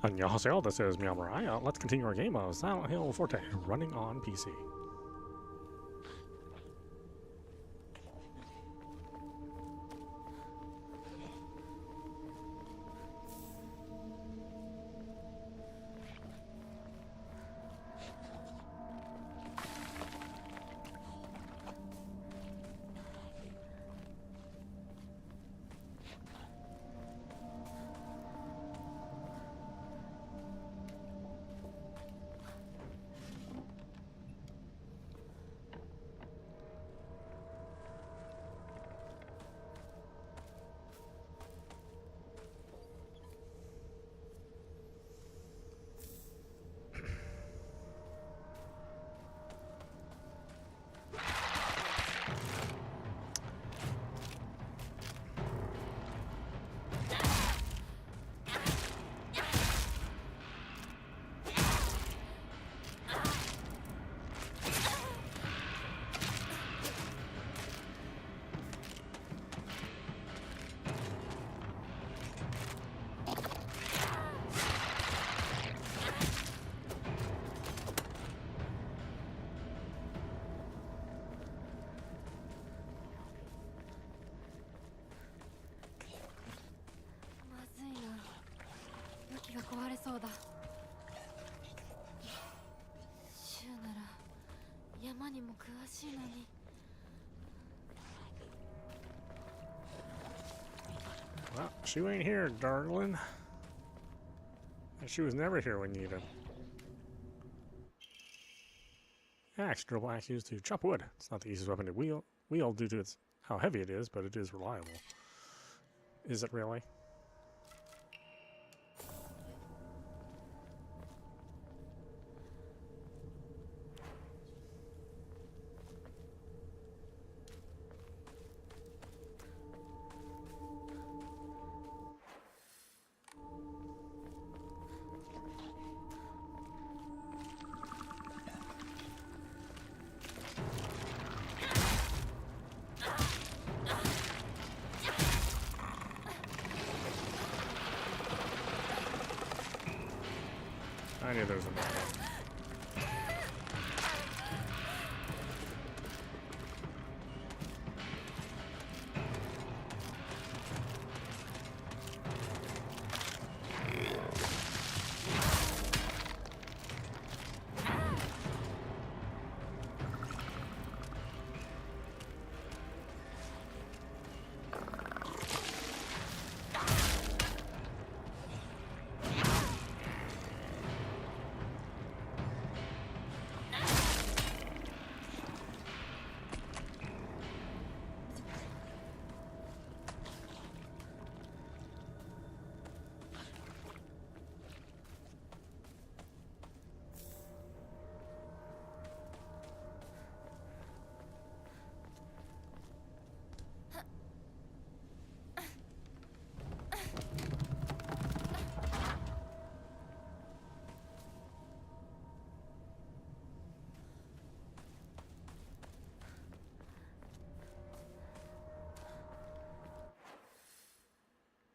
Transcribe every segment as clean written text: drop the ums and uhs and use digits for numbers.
Annyeonghaseyo, this is meowmurai. Let's continue our game of Silent Hill Forte, running on PC. Well, she ain't here, darling. And she was never here when needed. Axe, durable axe used to chop wood. It's not the easiest weapon to wield due to how heavy it is, but it is reliable. Is it really? I knew there was a man.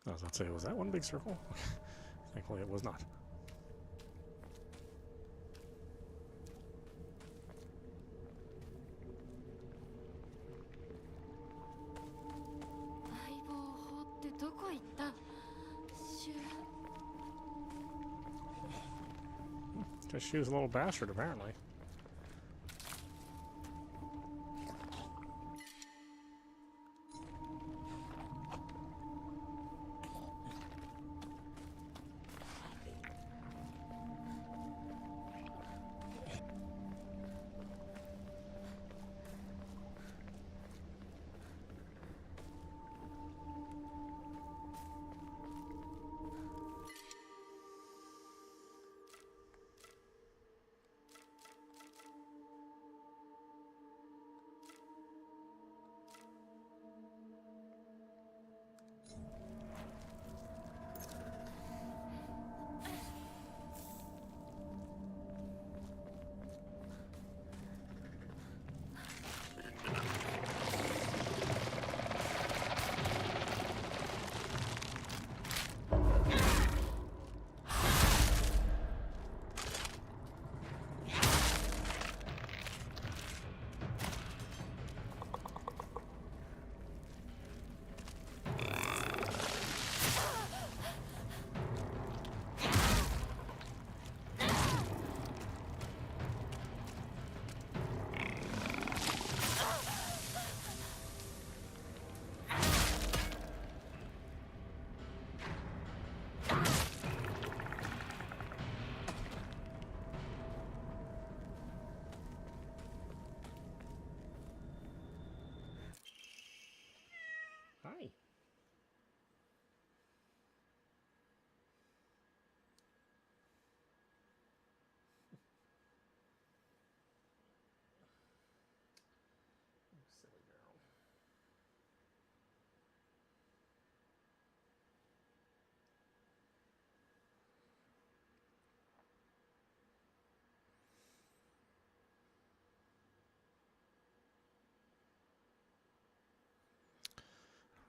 I was about to say, was that one big circle? Thankfully, it was not. Just she was a little bastard, apparently.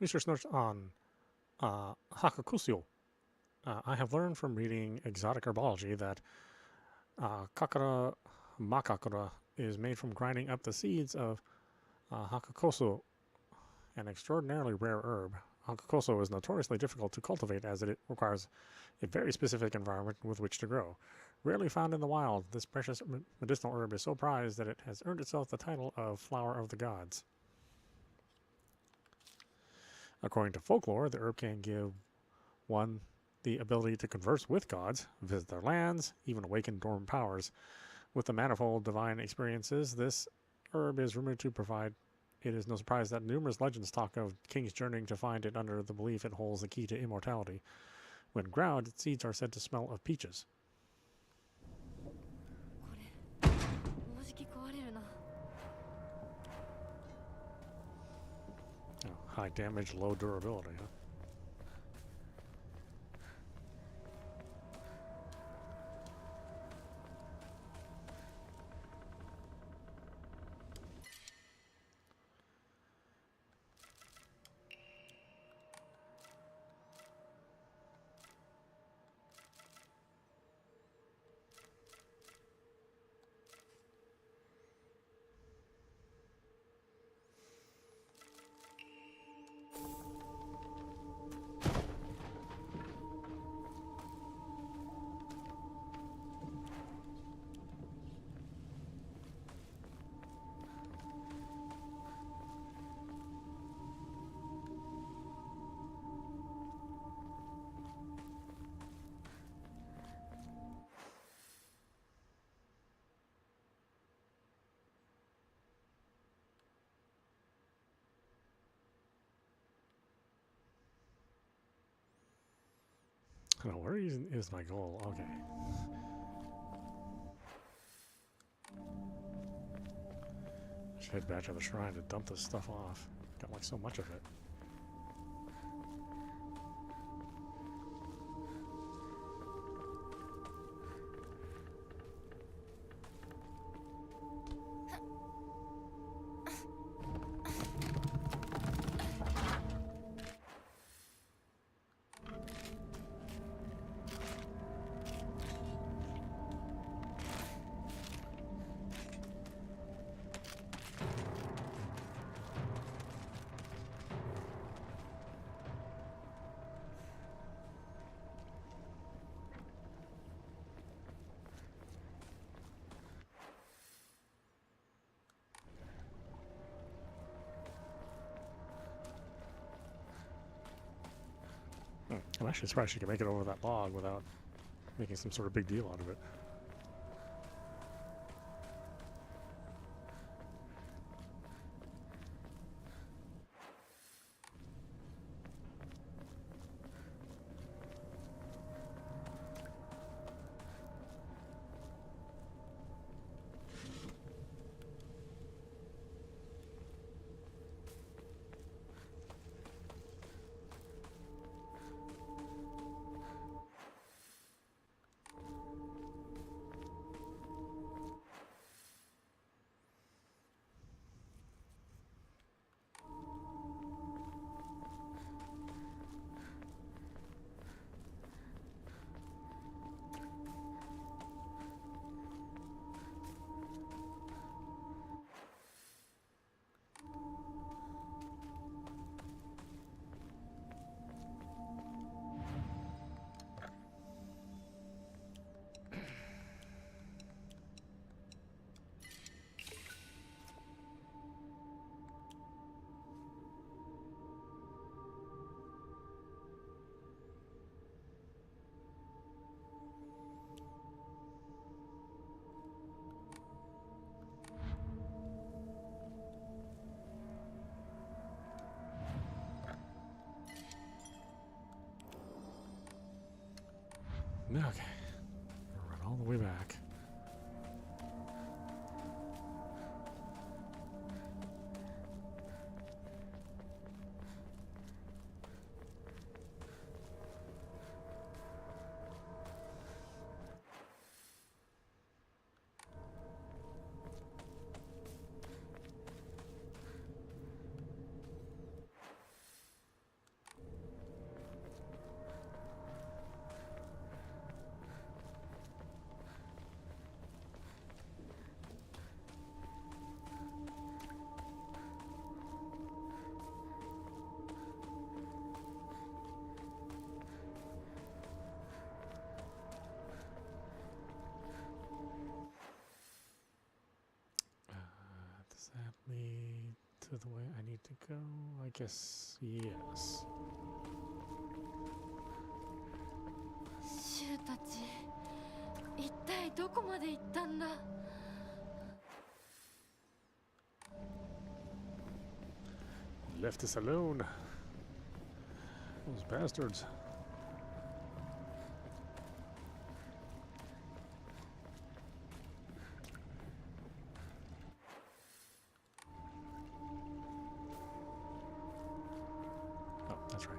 Research notes on Hakakusyo. I have learned from reading exotic herbology that Kakara Makakura is made from grinding up the seeds of Hakakoso, an extraordinarily rare herb. Hakakoso is notoriously difficult to cultivate as it requires a very specific environment with which to grow. Rarely found in the wild, this precious medicinal herb is so prized that it has earned itself the title of Flower of the Gods. According to folklore, the herb can give one the ability to converse with gods, visit their lands, even awaken dormant powers. With the manifold divine experiences this herb is rumored to provide, it is no surprise that numerous legends talk of kings journeying to find it under the belief it holds the key to immortality. When ground, its seeds are said to smell of peaches. Oh, high damage, low durability, huh? Oh, where is my goal? Okay. I should head back to the shrine to dump this stuff off. Got like so much of it. I'm actually surprised she can make it over that log without making some sort of big deal out of it. Okay. Run all the way back. Does that lead to the way I need to go? I guess yes. シュウたち、一体どこまで行ったんだ? Left us alone. Those bastards. Oh, that's right.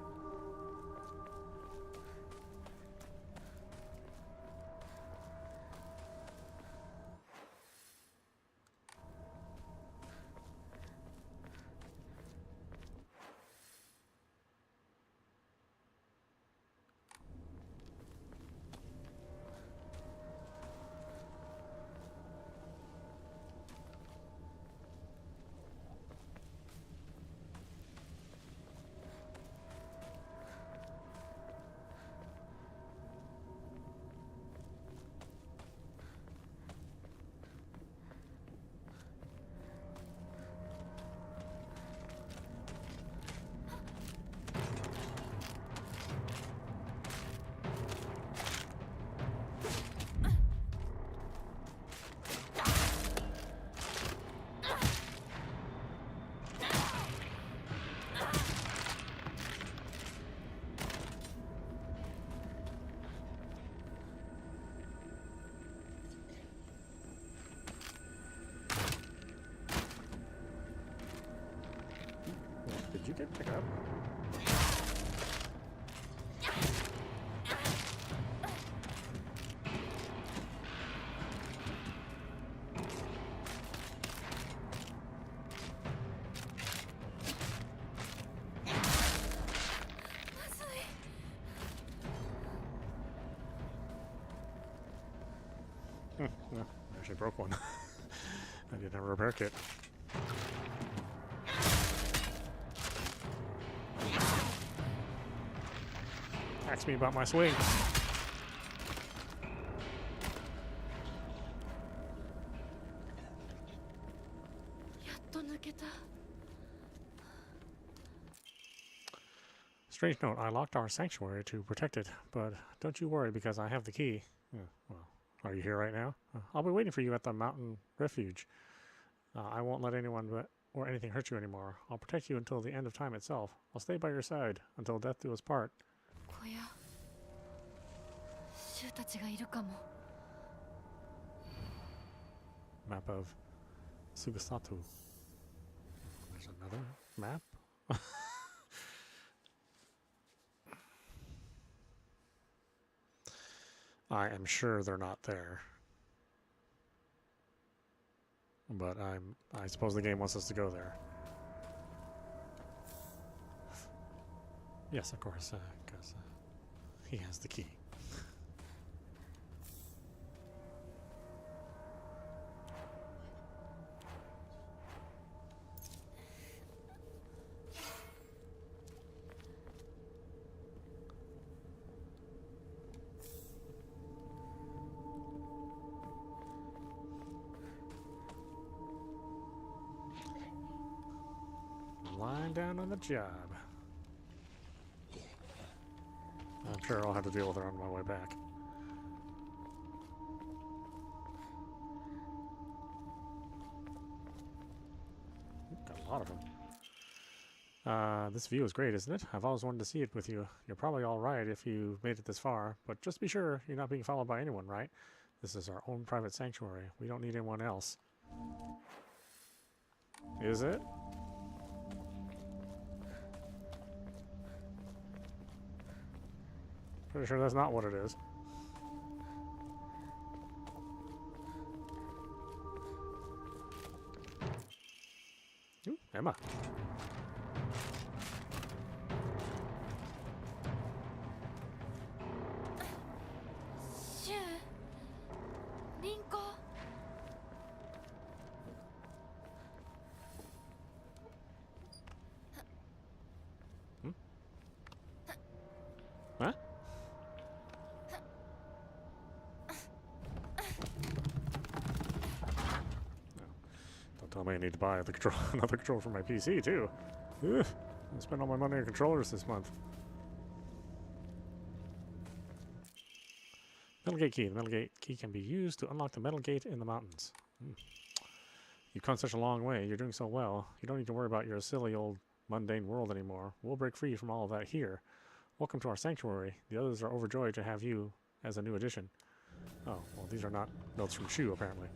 Did you get picked up? No, I actually broke one. I didn't have a repair kit. Ask me about my swing. やっと抜けた. Strange note, I locked our sanctuary to protect it, but don't you worry because I have the key. Well, are you here right now? I'll be waiting for you at the mountain refuge. I won't let anyone or anything hurt you anymore. I'll protect you until the end of time itself. I'll stay by your side until death do us part. 小屋、シュウたちがいるかも. Map of Sugasatu. There's another map? I am sure they're not there. But I suppose the game wants us to go there. Yes, of course, because he has the key. Lying down on the job. I'm sure I'll have to deal with her on my way back. Got a lot of them. This view is great, isn't it? I've always wanted to see it with you. You're probably all right if you made it this far, but just be sure you're not being followed by anyone, right? This is our own private sanctuary. We don't need anyone else. Is it? Pretty sure that's not what it is. Ooh, Emma. Huh? Tell me I need to buy the control another controller for my PC too. Ugh, I spent all my money on controllers this month. Metal gate key. The metal gate key can be used to unlock the metal gate in the mountains. You've come such a long way. You're doing so well. You don't need to worry about your silly old mundane world anymore. We'll break free from all of that here. Welcome to our sanctuary. The others are overjoyed to have you as a new addition. Oh, well, these are not notes from Shu, apparently.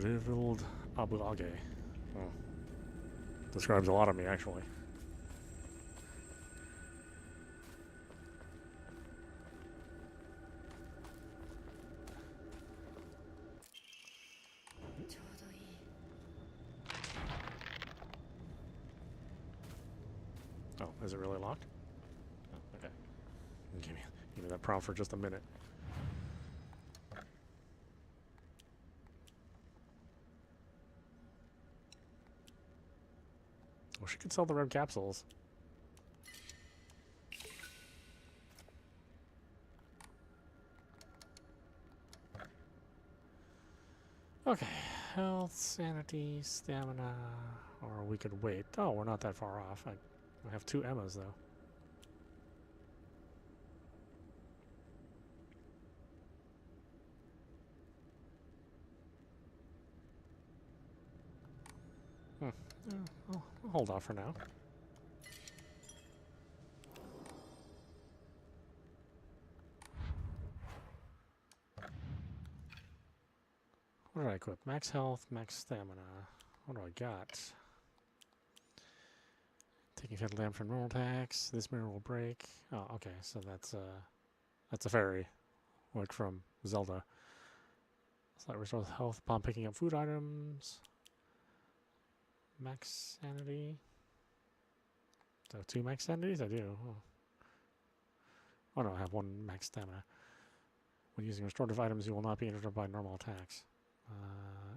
Shriveled Abuage. Oh. Describes a lot of me, actually. Oh, is it really locked? Oh, okay. Give me that prompt for just a minute. Well, she could sell the red capsules. Okay, health, sanity, stamina, or we could wait. Oh, we're not that far off. I have 2 Emmas, though. I'll hold off for now. What did I equip? Max health, max stamina. What do I got? Taking fatal damage from normal attacks. This mirror will break. Oh, okay. So that's a fairy, like from Zelda. So that restores health upon picking up food items. Max sanity. So 2 max sanities? I do. Oh no, I have 1 max stamina. When using restorative items, you will not be interrupted by normal attacks.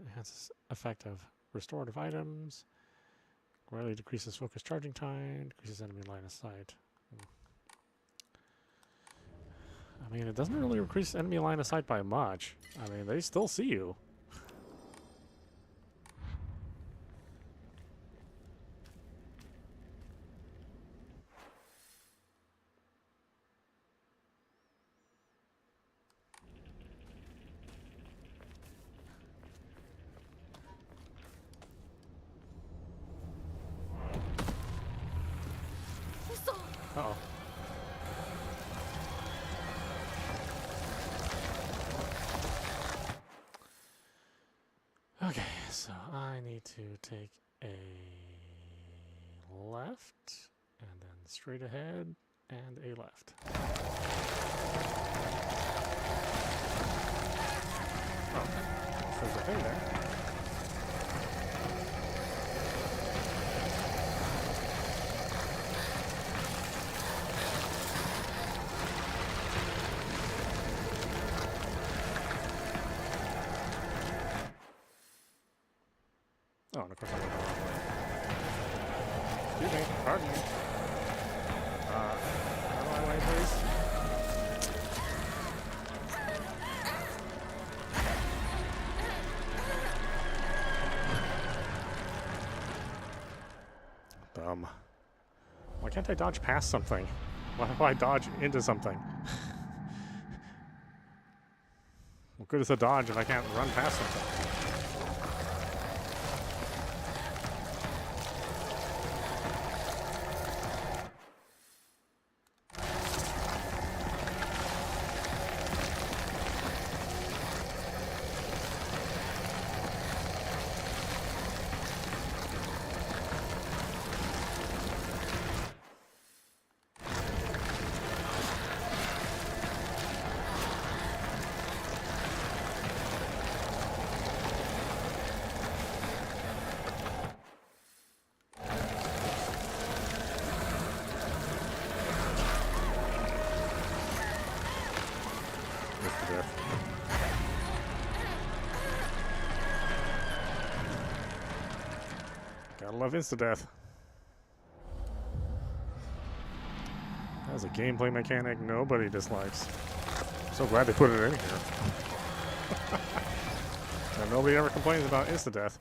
Enhances effect of restorative items. Greatly decreases focus charging time. Decreases enemy line of sight. I mean, it doesn't really increase enemy line of sight by much. I mean, they still see you. Uh-oh. Okay, so I need to take a left, and then straight ahead, and a left. Oh, there's a thing there. Oh, and of course I went the wrong way. Excuse me, pardon me. Out of my way, please. Dumb. Why can't I dodge past something? Why do I dodge into something? What good is a dodge if I can't run past something? love insta-death. That's a gameplay mechanic nobody dislikes. So glad they put it in here. And nobody ever complains about insta-death.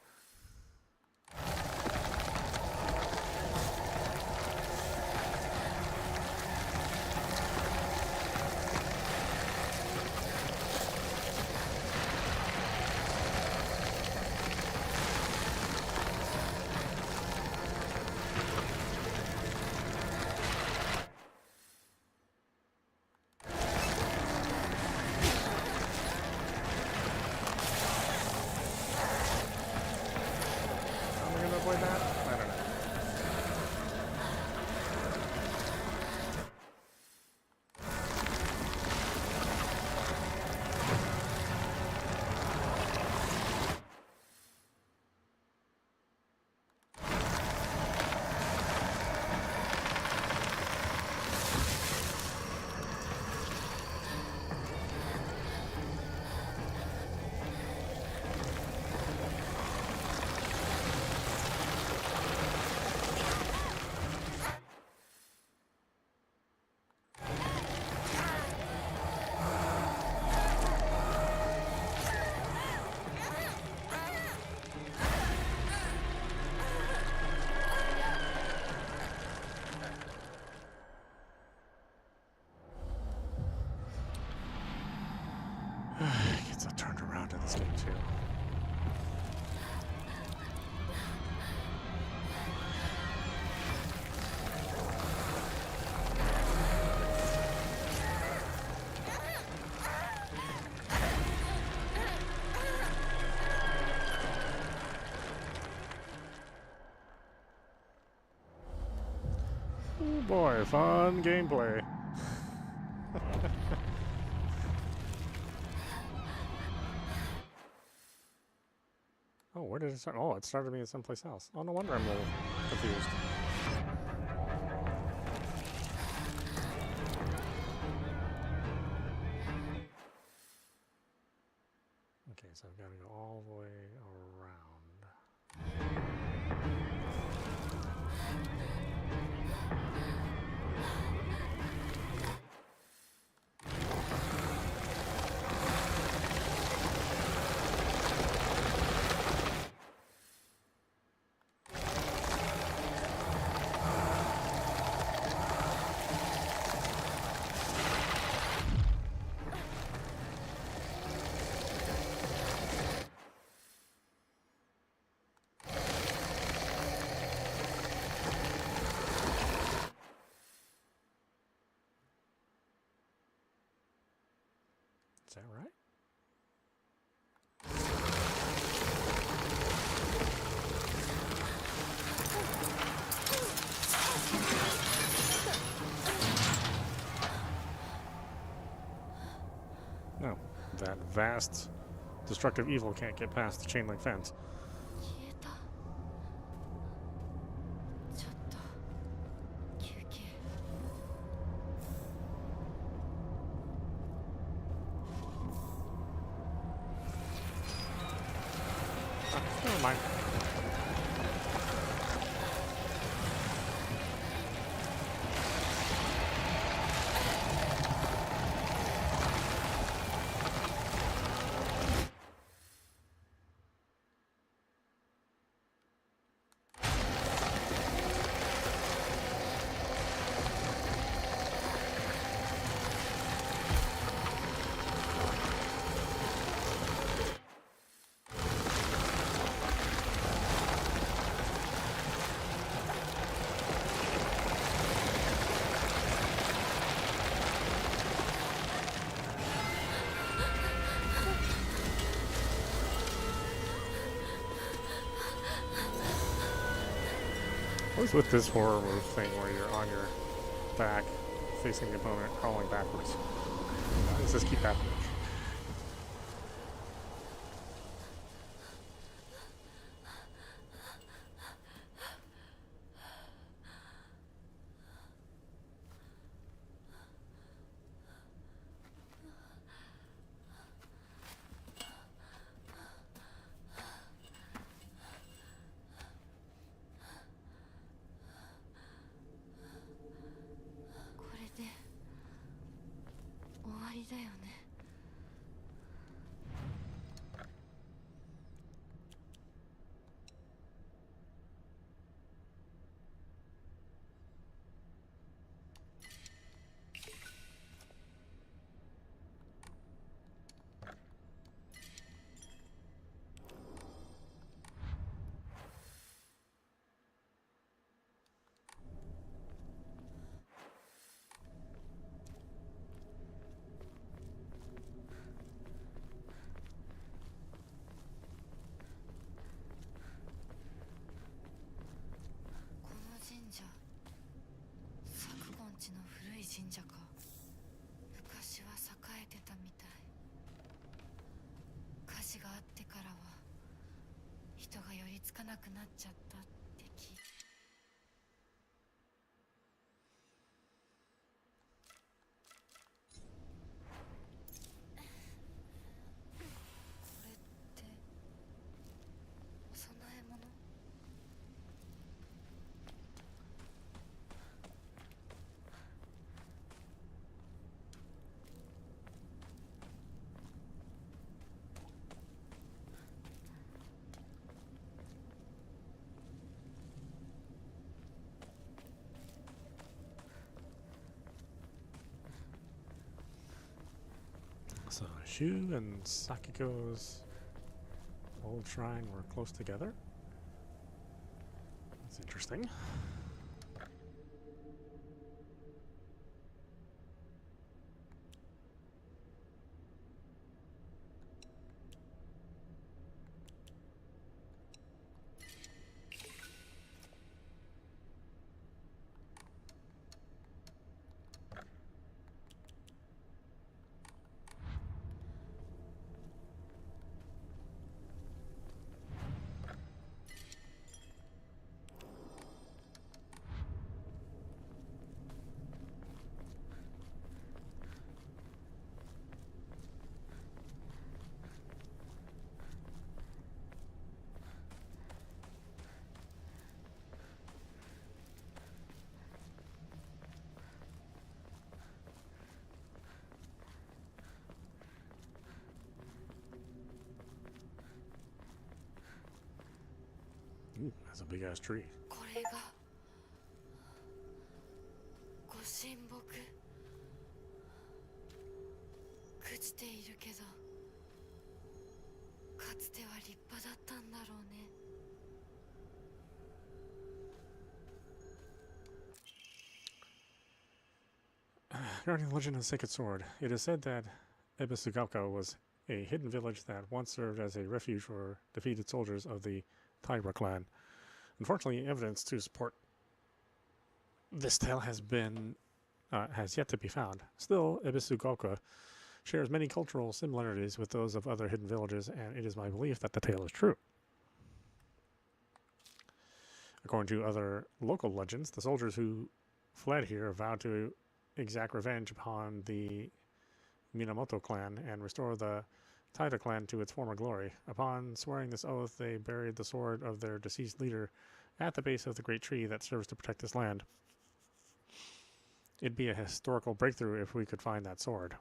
Gets turned around in this game too. Oh boy, fun gameplay. Oh, where did it start? Oh, it started me at someplace else. Oh, no wonder I'm a little confused. Okay, so I've got to go all the way around. Is that right? No, that vast destructive evil can't get past the chain link fence. 消えた。ちょっと休憩。Never mind. What's with this horror move thing where you're on your back, facing the opponent, crawling backwards? Why does this keep happening? 神社か。昔は栄えてたみたい。火事があってからは人が寄りつかなくなっちゃったって聞いて。これってお供え物？So Shu and Sakiko's old shrine were close together. That's interesting. Ooh, that's a big ass tree. これがご神木。朽ちているけどかつては立派だったんだろうね。Regarding the legend of the Sacred Sword, it is said that Ebisugaoka was a hidden village that once served as a refuge for defeated soldiers of the Taira clan. Unfortunately, evidence to support this tale has yet to be found. Still, Ebisugaoka shares many cultural similarities with those of other hidden villages, and it is my belief that the tale is true. According to other local legends, the soldiers who fled here vowed to exact revenge upon the Minamoto clan and restore the Taira clan to its former glory. Upon swearing this oath, they buried the sword of their deceased leader at the base of the great tree that serves to protect this land. It'd be a historical breakthrough if we could find that sword.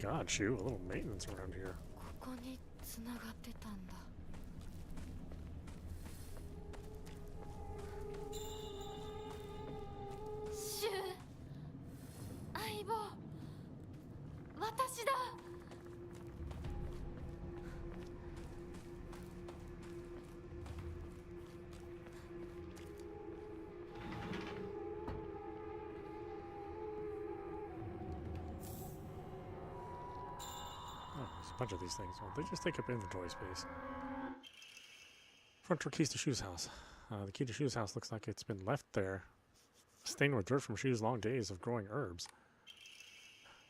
God, Shu, a little maintenance around here. ここに繋がってたんだ。シュ bunch of these things. Well, they just take up inventory space. Front door keys to Shu's house. The key to Shu's house looks like it's been left there, stained with dirt from Shu's long days of growing herbs.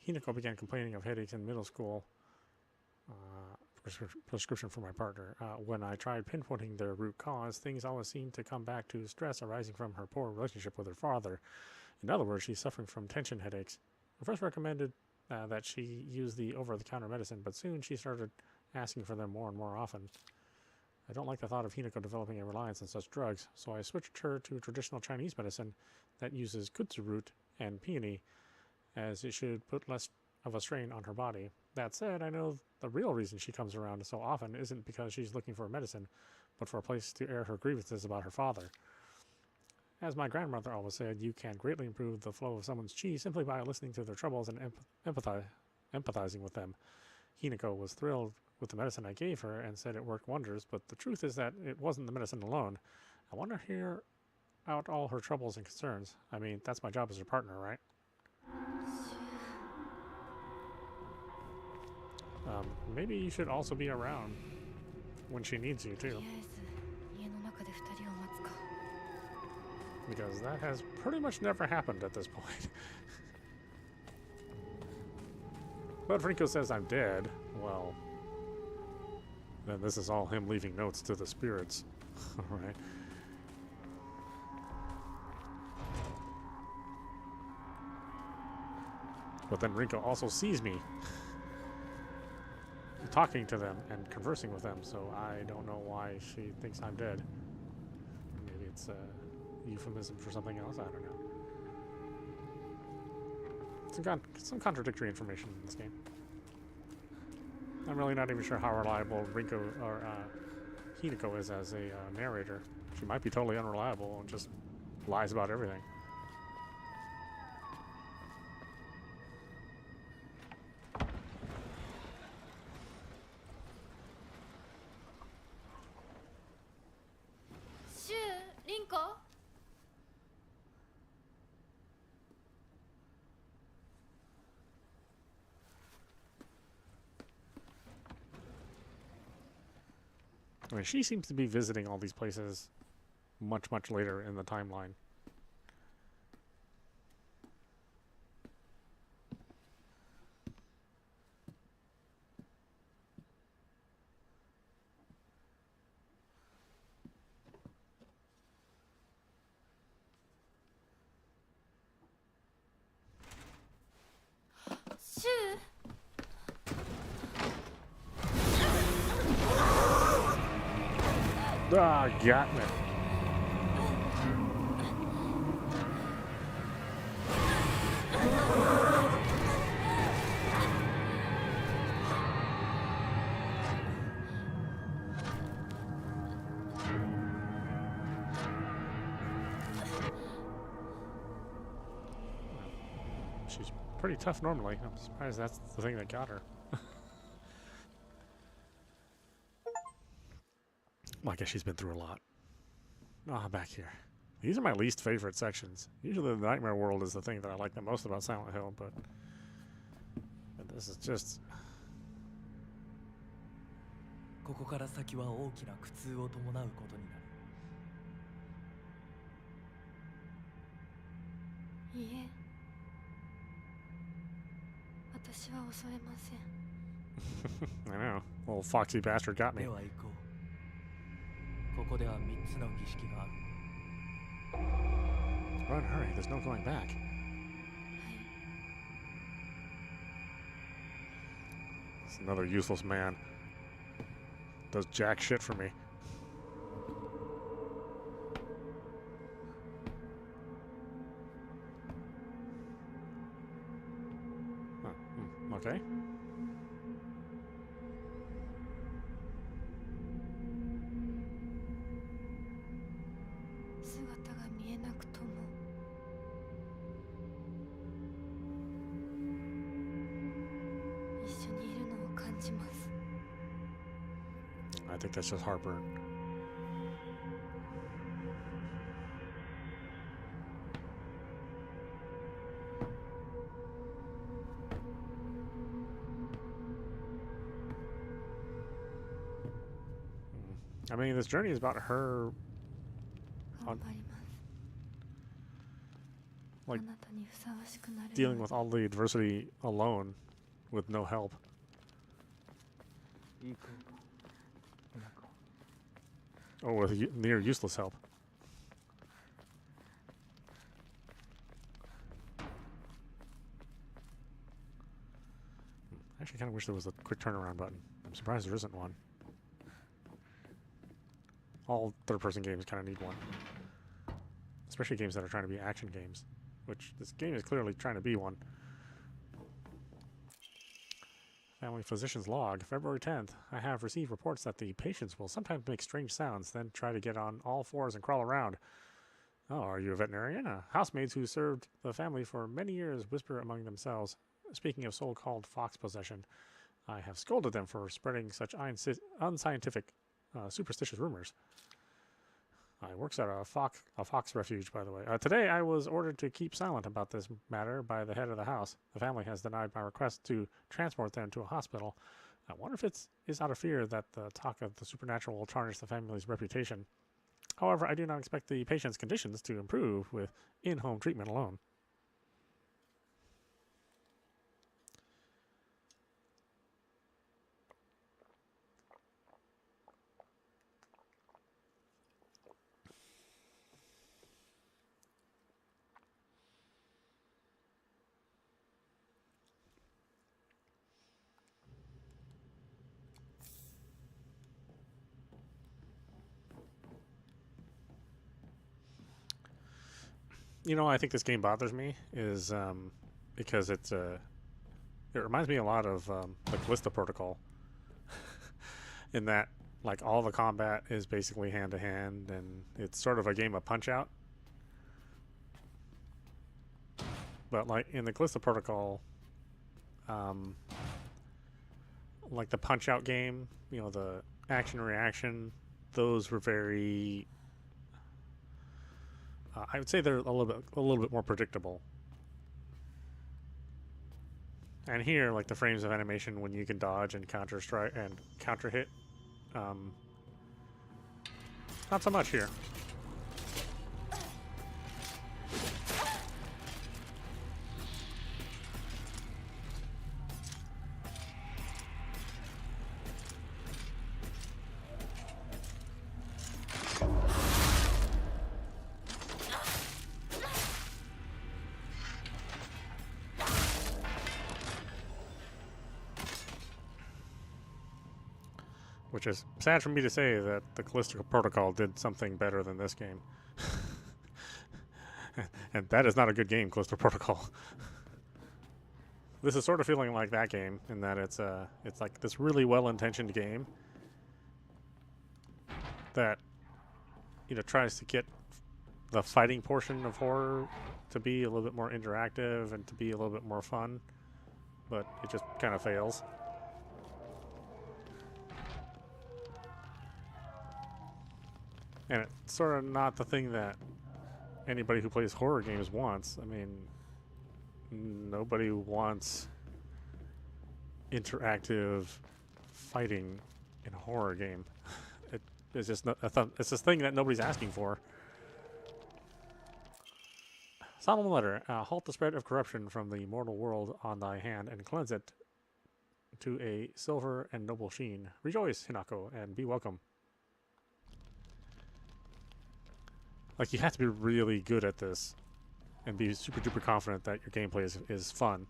Hinako began complaining of headaches in middle school. Prescription for my partner. When I tried pinpointing their root cause, things always seemed to come back to stress arising from her poor relationship with her father. In other words, she's suffering from tension headaches. I first recommended that she use the over-the-counter medicine, but soon she started asking for them more and more often. I don't like the thought of Hinako developing a reliance on such drugs, so I switched her to traditional Chinese medicine that uses kudzu root and peony, as it should put less of a strain on her body. That said, I know the real reason she comes around so often isn't because she's looking for medicine, but for a place to air her grievances about her father. As my grandmother always said, you can greatly improve the flow of someone's chi simply by listening to their troubles and empathizing with them. Hinako was thrilled with the medicine I gave her and said it worked wonders, but the truth is that it wasn't the medicine alone. I want to hear out all her troubles and concerns. I mean, that's my job as her partner, right? Maybe you should also be around when she needs you, too. Because that has pretty much never happened at this point. But if Rinko says I'm dead, well, then this is all him leaving notes to the spirits. Alright. But then Rinko also sees me talking to them and conversing with them, so I don't know why she thinks I'm dead. Maybe it's a euphemism for something else, I don't know. Some contradictory information in this game. I'm really not even sure how reliable Rinko or Hinako is as a narrator. She might be totally unreliable and just lies about everything. I mean, she seems to be visiting all these places much, much later in the timeline. Ah, got me. She's pretty tough normally. I'm surprised that's the thing that got her. Well, I guess she's been through a lot. Ah, back here. These are my least favorite sections. Usually the Nightmare World is the thing that I like the most about Silent Hill, but this is just... ここから先は大きな苦痛を伴うことになる。いいえ、私は恐れません。I know. Little foxy bastard got me. では行こう。ここでは3つの儀式がある。Run, hurry. There's no going back. はい。It's another useless man. Does jack shit for me. Okay. 姿が見えなくとも一緒にいるのを感じます。 I think that's just heartburn. I mean, this journey is about her, 頑張ります。 like あなたにふさわしくなれる dealing with all the adversity alone with no help. いい子ひなこ Oh, with near useless help. I actually kind of wish there was a quick turnaround button. I'm surprised there isn't one. All third-person games kind of need one. Especially games that are trying to be action games. Which this game is clearly trying to be one. Family Physician's Log, February 10th. I have received reports that the patients will sometimes make strange sounds, then try to get on all fours and crawl around. Oh, are you a veterinarian? Housemaids who served the family for many years whisper among themselves. Speaking of so-called fox possession, I have scolded them for spreading such unscientific, superstitious rumors. I works at a fox refuge, by the way. Today, I was ordered to keep silent about this matter by the head of the house. The family has denied my request to transport them to a hospital. I wonder if it is out of fear that the talk of the supernatural will tarnish the family's reputation. However, I do not expect the patient's conditions to improve with in-home treatment alone. You know, I think this game bothers me is because it reminds me a lot of the Callisto Protocol, in that like all the combat is basically hand to hand, and it's sort of a game of Punch Out. But like in the Callisto Protocol, like the Punch Out game, you know, the action reaction, those were very. I would say they're a little bit more predictable. And here, like the frames of animation when you can dodge and counter strike and counter hit, not so much here. Which is sad for me to say that the Callisto Protocol did something better than this game. And that is not a good game, Callisto Protocol. This is sort of feeling like that game in that it's like this really well-intentioned game that, you know, tries to get the fighting portion of horror to be a little bit more interactive and to be a little bit more fun, but it just kind of fails. And it's sort of not the thing that anybody who plays horror games wants. I mean, nobody wants interactive fighting in a horror game. It's just not, it's this thing that nobody's asking for. Solemn letter. Halt the spread of corruption from the mortal world on thy hand and cleanse it to a silver and noble sheen. Rejoice, Hinako, and be welcome. Like, you have to be really good at this and be super duper confident that your gameplay is fun.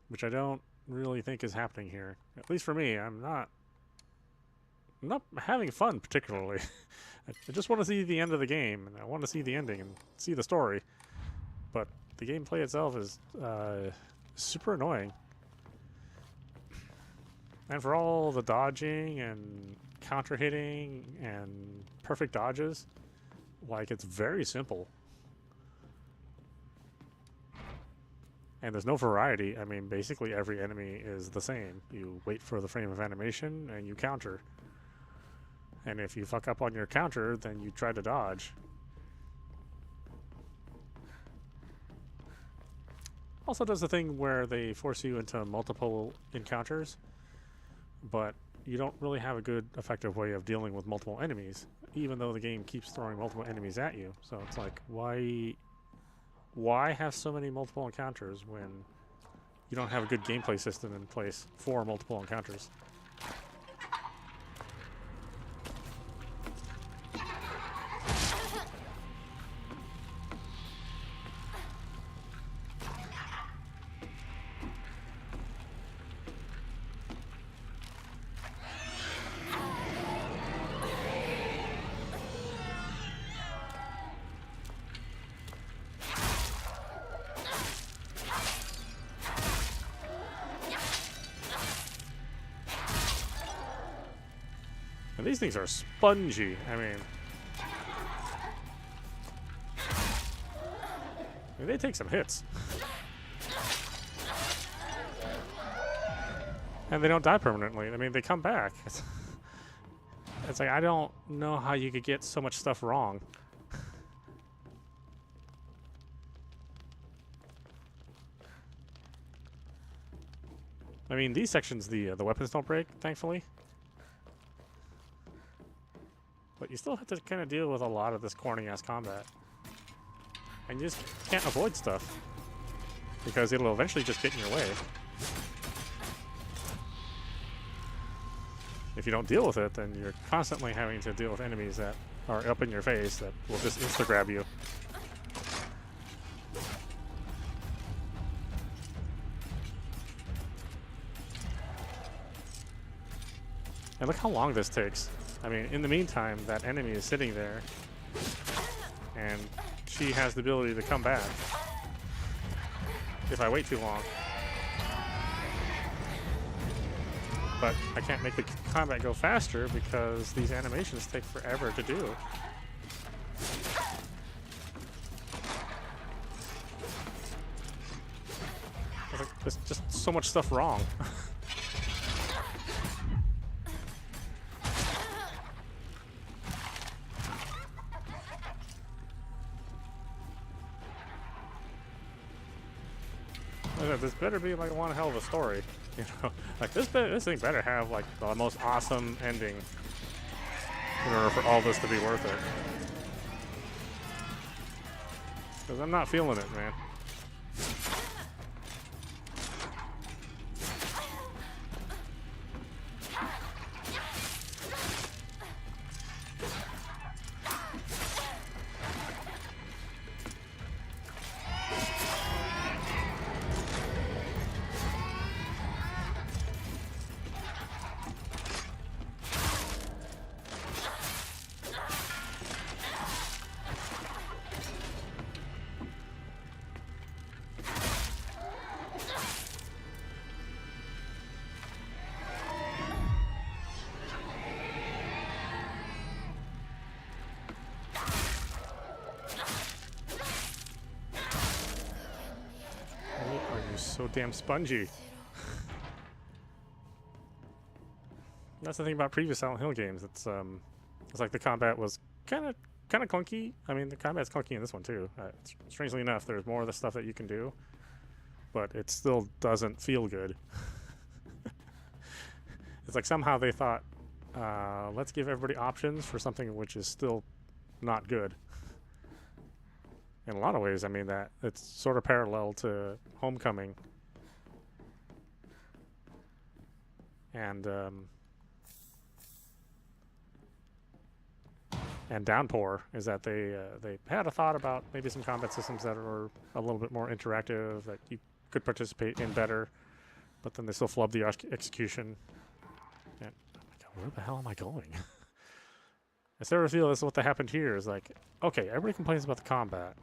Which I don't really think is happening here. At least for me, I'm not having fun particularly. I just want to see the end of the game, and I want to see the ending and see the story. But the gameplay itself is super annoying. And for all the dodging and counter hitting and perfect dodges, like, it's very simple. And there's no variety. I mean, basically every enemy is the same. You wait for the frame of animation and you counter. And if you fuck up on your counter, then you try to dodge. Also does the thing where they force you into multiple encounters, but you don't really have a good, effective way of dealing with multiple enemies, even though the game keeps throwing multiple enemies at you. So it's like, why have so many multiple encounters when you don't have a good gameplay system in place for multiple encounters? And these things are spongy. I mean, they take some hits. And they don't die permanently. I mean, they come back. It's like, I don't know how you could get so much stuff wrong. I mean, these sections, the weapons don't break, thankfully. But you still have to kind of deal with a lot of this corny-ass combat. And you just can't avoid stuff, because it'll eventually just get in your way. If you don't deal with it, then you're constantly having to deal with enemies that are up in your face that will just insta-grab you. And look how long this takes. I mean, in the meantime, that enemy is sitting there, and she has the ability to come back if I wait too long. But I can't make the combat go faster because these animations take forever to do. There's just so much stuff wrong. This better be like one hell of a story, you know. Like this thing better have like the most awesome ending in order for all this to be worth it. Because I'm not feeling it, man. So damn spongy. That's the thing about previous Silent Hill games. It's like the combat was kind of clunky. I mean, the combat's clunky in this one too. Strangely enough, there's more of the stuff that you can do, but it still doesn't feel good. It's like somehow they thought, let's give everybody options for something which is still not good. In a lot of ways, I mean, that it's sort of parallel to Homecoming and Downpour, is that they had a thought about maybe some combat systems that are a little bit more interactive, that you could participate in better, but then they still flub the execution. And oh my god, where the hell am I going? I sort of feel this is what happened here. Is like, okay, everybody complains about the combat,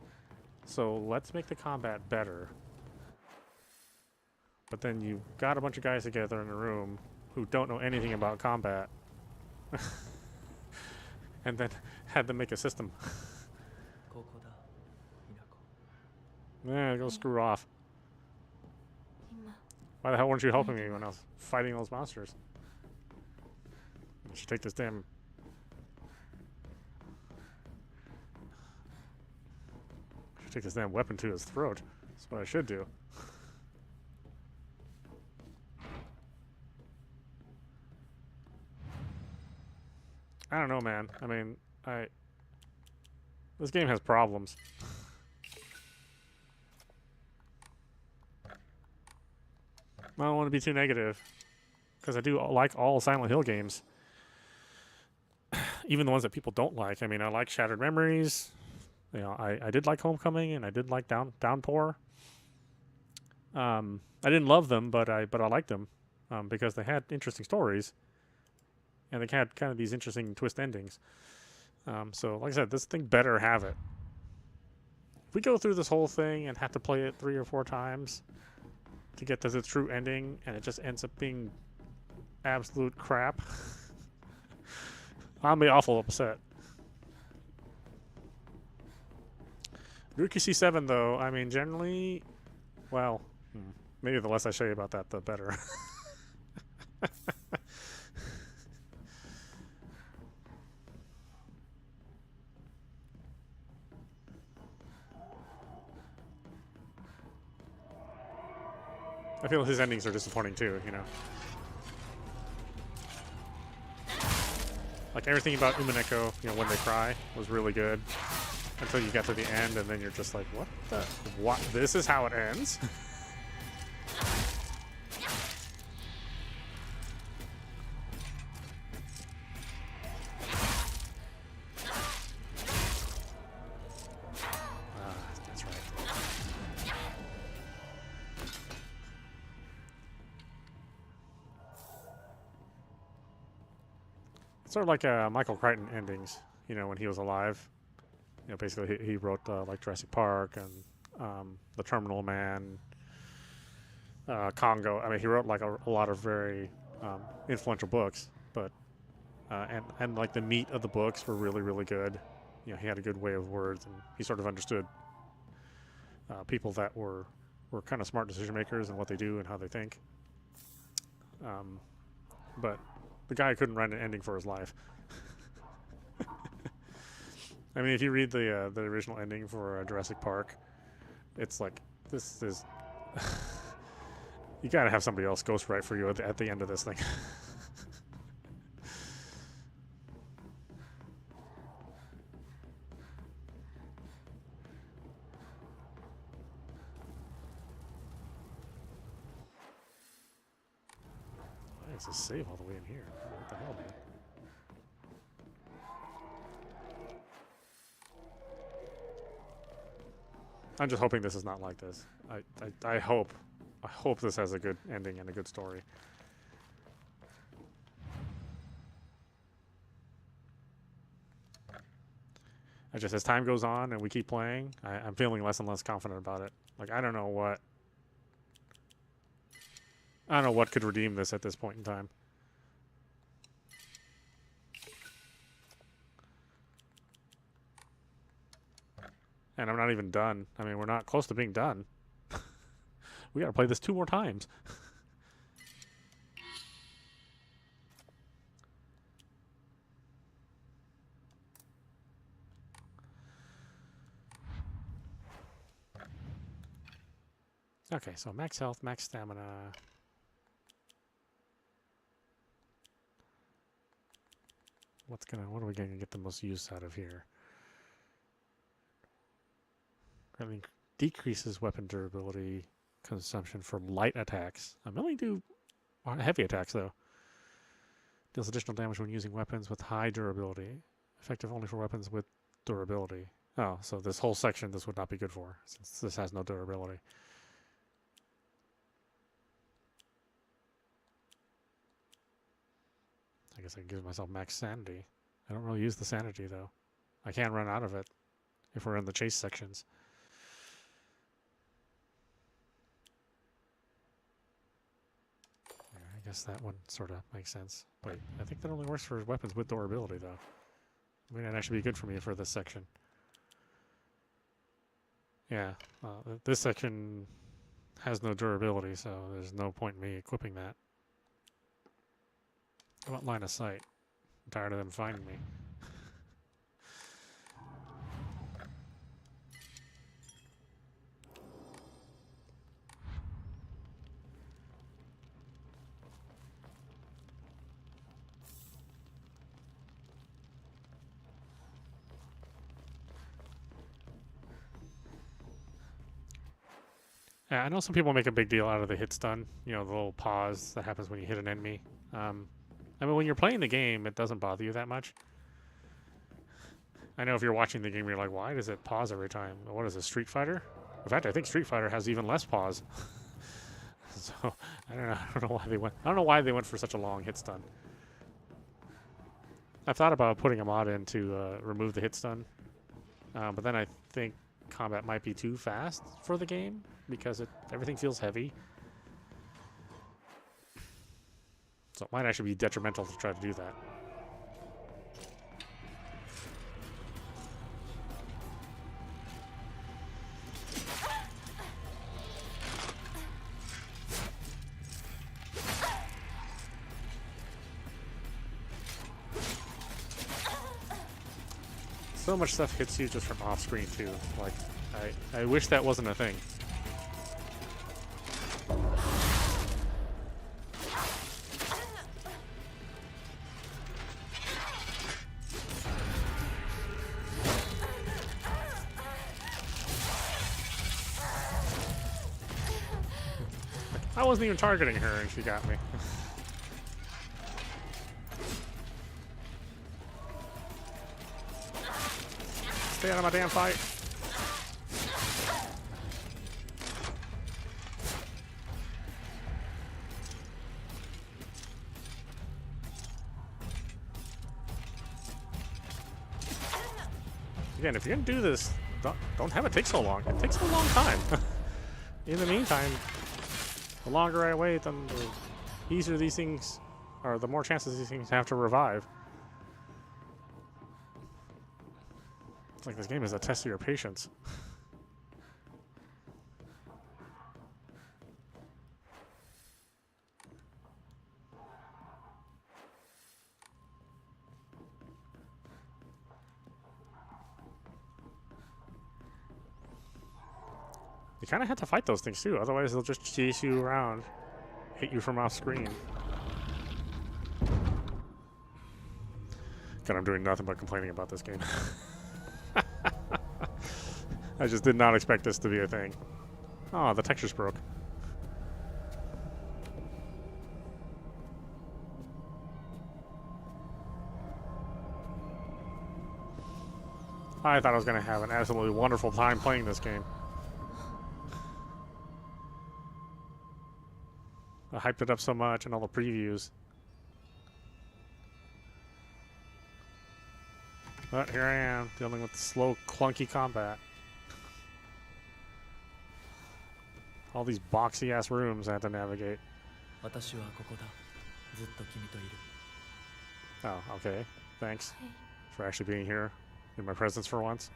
so let's make the combat better. But then you got a bunch of guys together in a room who don't know anything about combat, and then had them make a system. Yeah, go screw off. Why the hell weren't you helping me when I was fighting those monsters? I should take this damn... take this damn weapon to his throat. That's what I should do. I don't know, man. I mean, this game has problems. I don't want to be too negative, because I do like all Silent Hill games, even the ones that people don't like. I mean, I like Shattered Memories. You know, I did like Homecoming, and I did like Downpour. I didn't love them, but I liked them because they had interesting stories, and they had kind of these interesting twist endings. So, like I said, this thing better have it. If we go through this whole thing and have to play it 3 or 4 times to get to the true ending, and it just ends up being absolute crap, I'll be awful upset. Rook C7, though, I mean, generally, well, maybe the less I show you about that, the better. I feel his endings are disappointing too, you know. Like everything about Umineko, you know, when they cry was really good until you get to the end, and then you're just like, what? This is how it ends? That's right. It's sort of like Michael Crichton endings, you know, when he was alive. You know, basically he wrote like Jurassic Park and The Terminal Man, Congo. I mean, he wrote like a lot of very influential books, but and like the meat of the books were really, really good. You know, he had a good way of words, and he sort of understood people that were kind of smart decision makers and what they do and how they think. But the guy couldn't write an ending for his life. I mean, if you read the original ending for Jurassic Park, it's like, this is you gotta have somebody else ghostwrite for you at the end of this thing. Why is this save all the way in here? What the hell, man? I'm just hoping this is not like this. I hope this has a good ending and a good story. I just, as time goes on and we keep playing, I'm feeling less and less confident about it. Like, I don't know what could redeem this at this point in time. And I'm not even done. I mean, we're not close to being done. We gotta play this 2 more times. Okay, so max health, max stamina. What are we gonna get the most use out of here? I mean, decreases weapon durability consumption for light attacks. I'm only do heavy attacks though. Deals additional damage when using weapons with high durability. Effective only for weapons with durability. Oh, so this whole section this would not be good for, since this has no durability. I guess I can give myself max sanity. I don't really use the sanity though. I can't run out of it if we're in the chase sections. I guess that one sort of makes sense. But I think that only works for weapons with durability, though. I mean, it'd actually be good for me for this section. Yeah, this section has no durability, so there's no point in me equipping that. How about line of sight? I'm tired of them finding me. I know some people make a big deal out of the hit stun. You know, the little pause that happens when you hit an enemy. I mean, when you're playing the game, it doesn't bother you that much. I know if you're watching the game, you're like, why does it pause every time? What is it, Street Fighter? In fact, I think Street Fighter has even less pause. So I don't know. I don't know why they went. I don't know why they went for such a long hit stun. I've thought about putting a mod in to remove the hit stun, but then I think combat might be too fast for the game because everything feels heavy. So it might actually be detrimental to try to do that. So much stuff hits you just from off screen too. Like, I wish that wasn't a thing. I wasn't even targeting her and she got me. Stay out of my damn fight. Again, if you're gonna do this, don't have it take so long. It takes a long time. In the meantime, the longer I wait, then the easier these things, or the more chances these things have to revive. It's like this game is a test of your patience. You kind of have to fight those things too, otherwise they'll just chase you around, hit you from off screen. God, I'm doing nothing but complaining about this game. I just did not expect this to be a thing. Oh, the textures broke. I thought I was going to have an absolutely wonderful time playing this game. I hyped it up so much in all the previews. But here I am, dealing with slow, clunky combat. All these boxy-ass rooms I have to navigate. 私はここだ。ずっと君といる。 Oh, okay. Thanks for actually being here in my presence for once.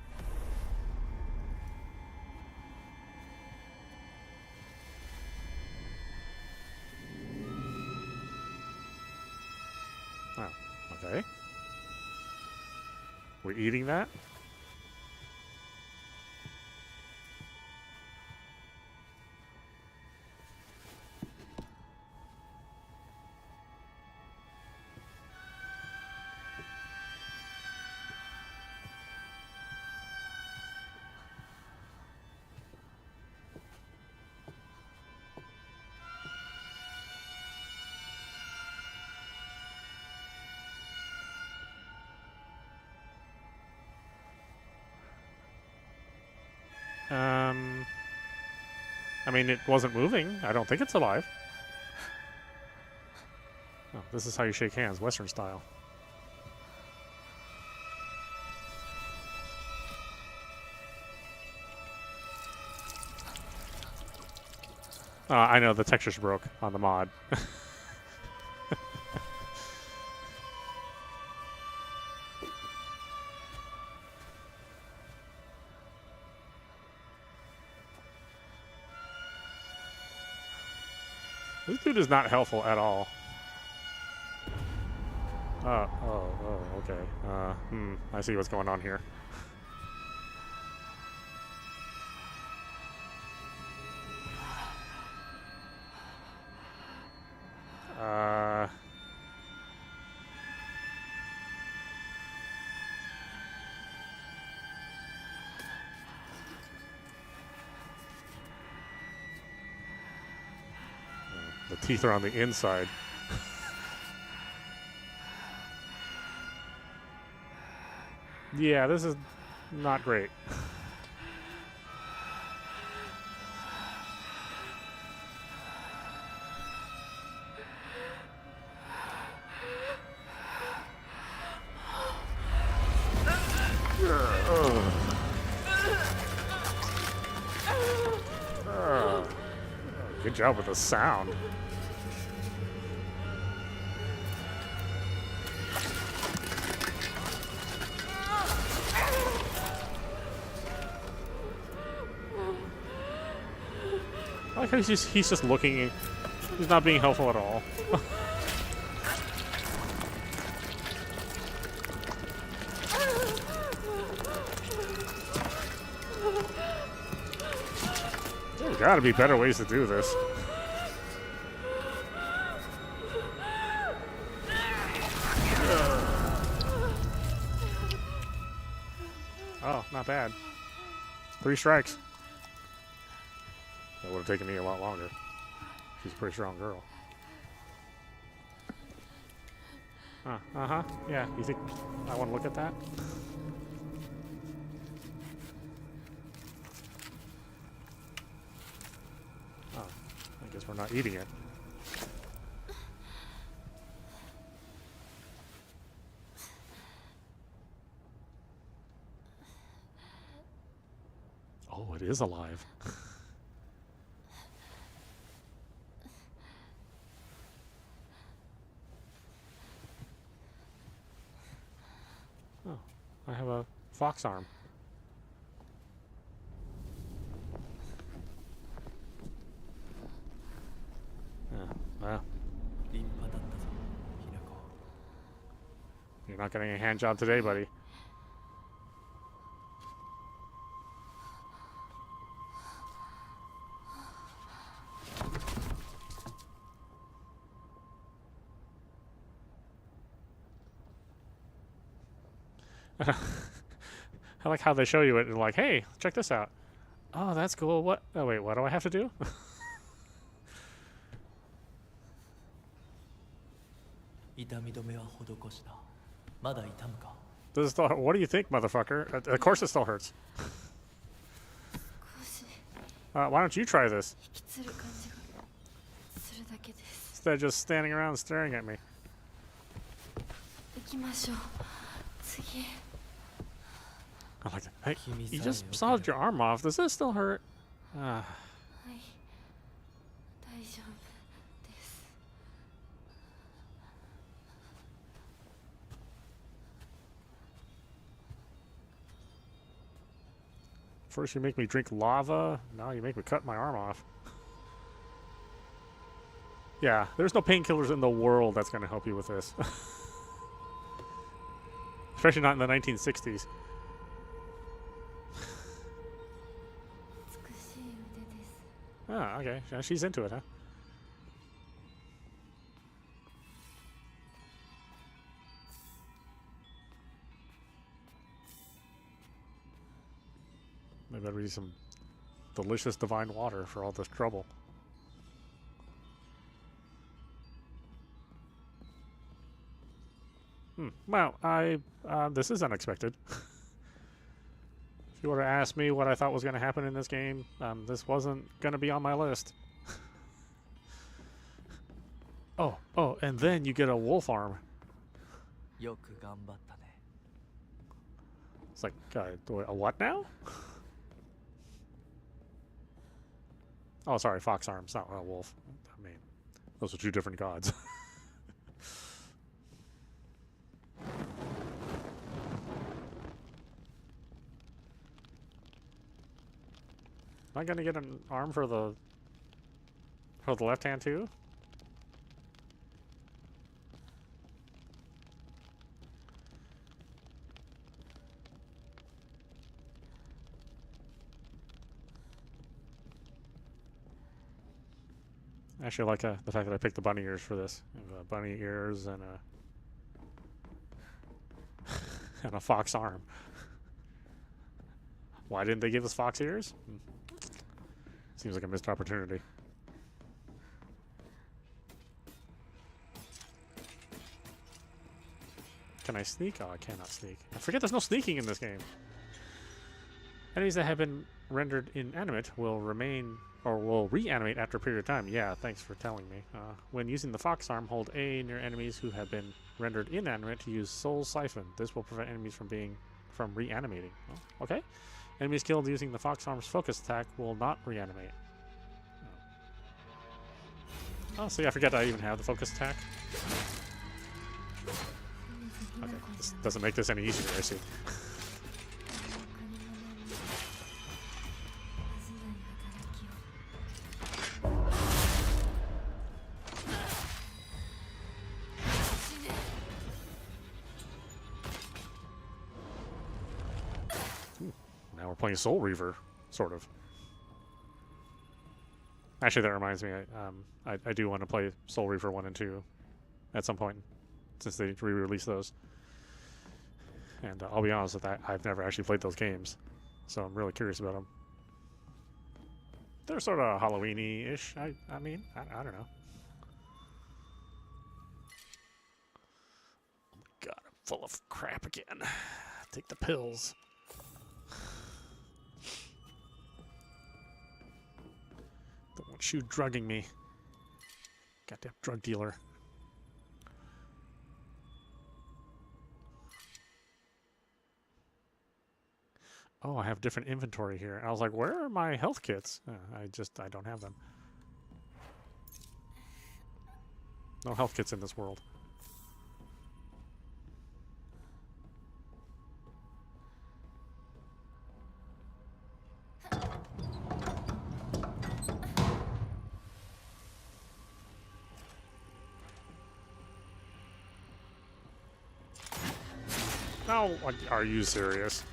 Oh, okay. We're eating that? I mean, it wasn't moving. I don't think it's alive. Oh, this is how you shake hands, Western style. I know, the textures broke on the mod. This dude is not helpful at all. Okay. I see what's going on here. teeth are on the inside. Yeah, this is not great. Good job with the sound. I like how he's just looking. He's not being helpful at all. There's got to be better ways to do this. Oh, not bad. 3 strikes. That would have taken me a lot longer. She's a pretty strong girl. Uh-huh. Yeah, you think I want to look at that? Oh, I guess we're not eating it. Oh, it is alive. Oh, I have a fox arm. Yeah, well, 立派だったぞ、Hinako。 you're not getting a hand job today, buddy. I like how they show you it and like, hey, check this out. Oh, that's cool. What? Oh, wait, what do I have to do? 痛み止めは施した。まだ痛むか？ This is still, what do you think, motherfucker? Of course it still hurts. 少し Why don't you try this? 引きつる感じがするだけです。 Instead of just standing around staring at me. 行きましょう。次。 I like that. Hey, Kimi-san, you just you sawed okay? your arm off. Does this still hurt? はい。大丈夫です。 First you make me drink lava. Now you make me cut my arm off. Yeah, there's no painkillers in the world that's going to help you with this. Especially not in the 1960s. 美しい腕です。 Oh, okay. Yeah, she's into it, huh? Maybe I'd read some delicious divine water for all this trouble. Well, this is unexpected. If you were to ask me what I thought was going to happen in this game, this wasn't going to be on my list. Oh, and then you get a wolf arm. よく頑張ったね。 It's like, a what now? Oh, sorry, fox arms, not a wolf. I mean, those are 2 different gods. Am I gonna get an arm for the left hand too? I actually like the fact that I picked the bunny ears for this. Bunny ears and a and a fox arm. Why didn't they give us fox ears? Seems like a missed opportunity. Can I sneak? Oh, I cannot sneak. I forget there's no sneaking in this game. Enemies that have been rendered inanimate will remain or will reanimate after a period of time. Yeah, thanks for telling me. When using the fox arm, hold A near enemies who have been rendered inanimate to use Soul Siphon. This will prevent enemies from reanimating. Oh, okay. Enemies killed using the fox arm's focus attack will not reanimate. Oh, so yeah, I forget I even have the focus attack. Okay, this doesn't make this any easier, I see. Now we're playing Soul Reaver, sort of. Actually, that reminds me, I do want to play Soul Reaver 1 and 2 at some point, since they re-released those. And I'll be honest with that, I've never actually played those games, so I'm really curious about them. They're sort of Halloween-y-ish, I mean, I don't know. Oh my god, I'm full of crap again. Take the pills. Don't want you drugging me. Goddamn drug dealer. Oh, I have different inventory here. I was like, where are my health kits? I don't have them. No health kits in this world. No, are you serious?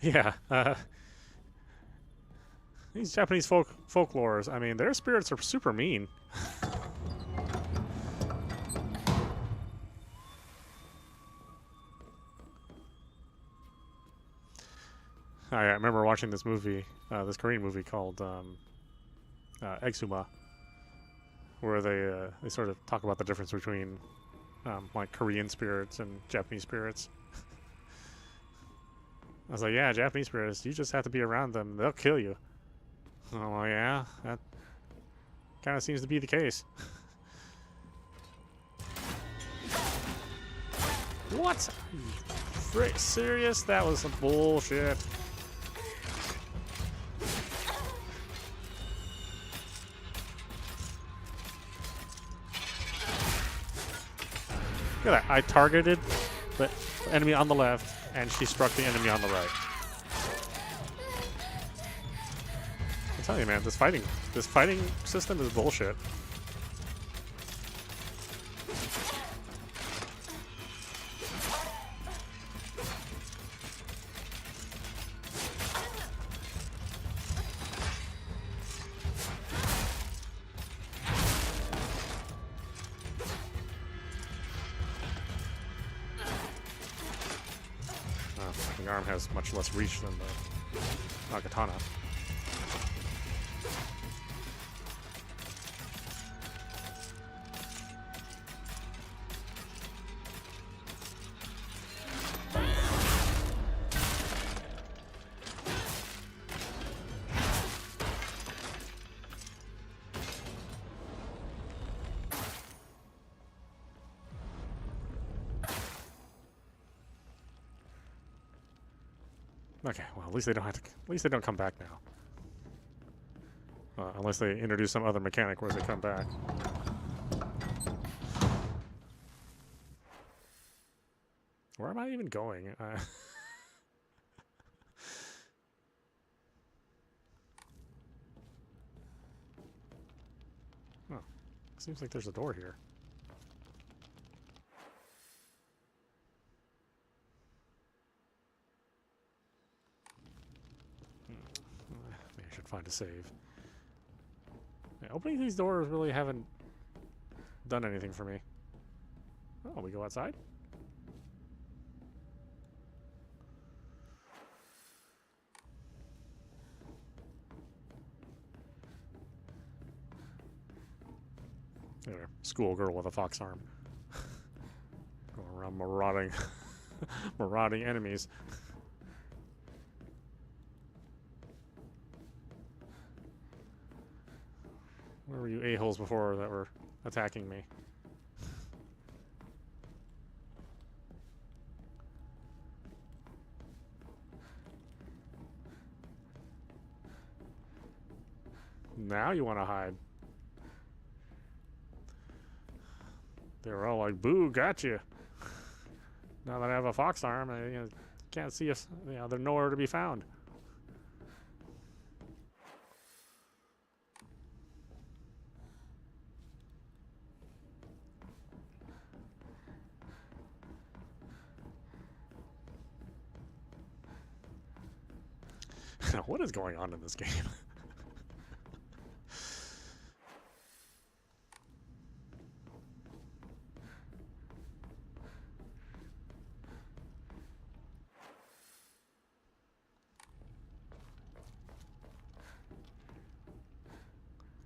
Yeah, these Japanese folklores, I mean, their spirits are super mean. I remember watching this movie, this Korean movie called Exuma, where they sort of talk about the difference between like Korean spirits and Japanese spirits. I was like, yeah, Japanese spirits, you just have to be around them, they'll kill you. Oh, yeah, that kind of seems to be the case. What? Are you frick serious? That was some bullshit. Look at that. I targeted the enemy on the left, and she struck the enemy on the right. I'm telling you, man, this fighting system is bullshit. The arm has much less reach than the katana. Okay, well, at least they don't have to. At least they don't come back now. Unless they introduce some other mechanic where they come back. Where am I even going? Oh, seems like there's a door here. Maybe I should find a save. Yeah, opening these doors really haven't done anything for me. Oh, we go outside? There, schoolgirl with a fox arm. Going around marauding, marauding enemies. Where were you a-holes before that were attacking me? Now you want to hide. They were all like, boo, gotcha. Now that I have a fox arm, I can't see us. They're nowhere to be found. What is going on in this game?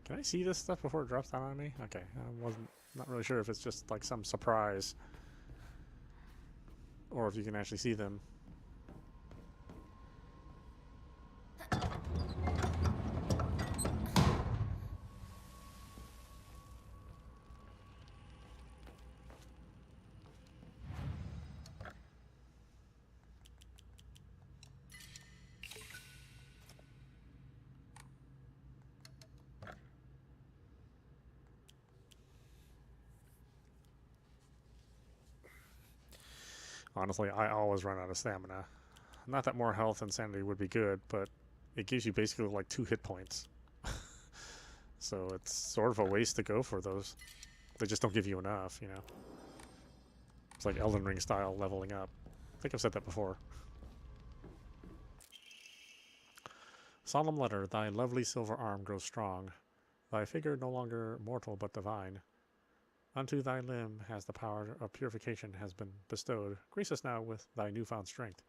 Can I see this stuff before it drops down on me? Okay, I not really sure if it's just like some surprise or if you can actually see them. Honestly, I always run out of stamina. Not that more health and sanity would be good, but it gives you basically like 2 hit points. So it's sort of a waste to go for those. They just don't give you enough, you know? It's like Elden Ring style leveling up. I think I've said that before. Solemn letter, thy lovely silver arm grows strong. Thy figure no longer mortal but divine. Unto thy limb has the power of purification has been bestowed. Grace us now with thy newfound strength.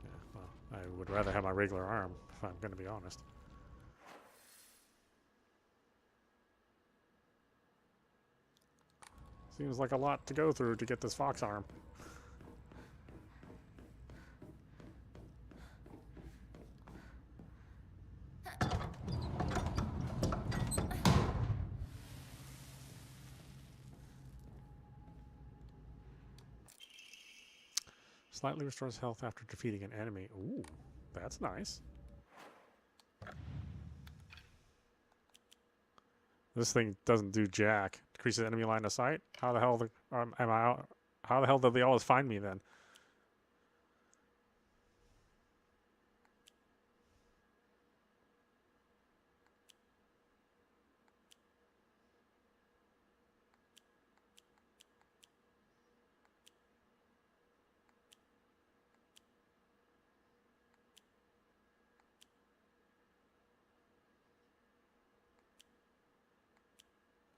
Yeah, well, I would rather have my regular arm, if I'm going to be honest. Seems like a lot to go through to get this fox arm. Slightly restores health after defeating an enemy. Ooh, that's nice. This thing doesn't do jack. Decreases enemy line of sight. How the hell am I out? How the hell did they always find me then?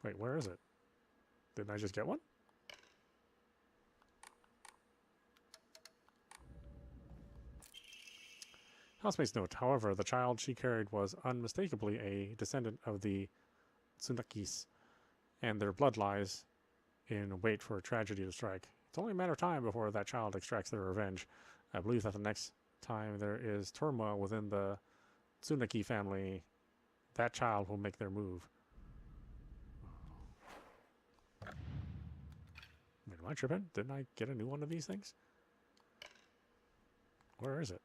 Wait, where is it? Didn't I just get one? Housemate's note. However, the child she carried was unmistakably a descendant of the Tsunakis, and their blood lies in wait for a tragedy to strike. It's only a matter of time before that child extracts their revenge. I believe that the next time there is turmoil within the Tsunaki family, that child will make their move. Wait, am I tripping? Didn't I get a new one of these things? Where is it?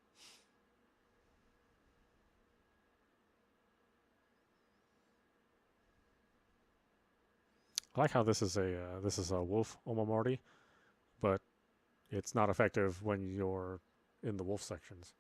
I like how this is a wolf omamori, but It's not effective when you're in the wolf sections.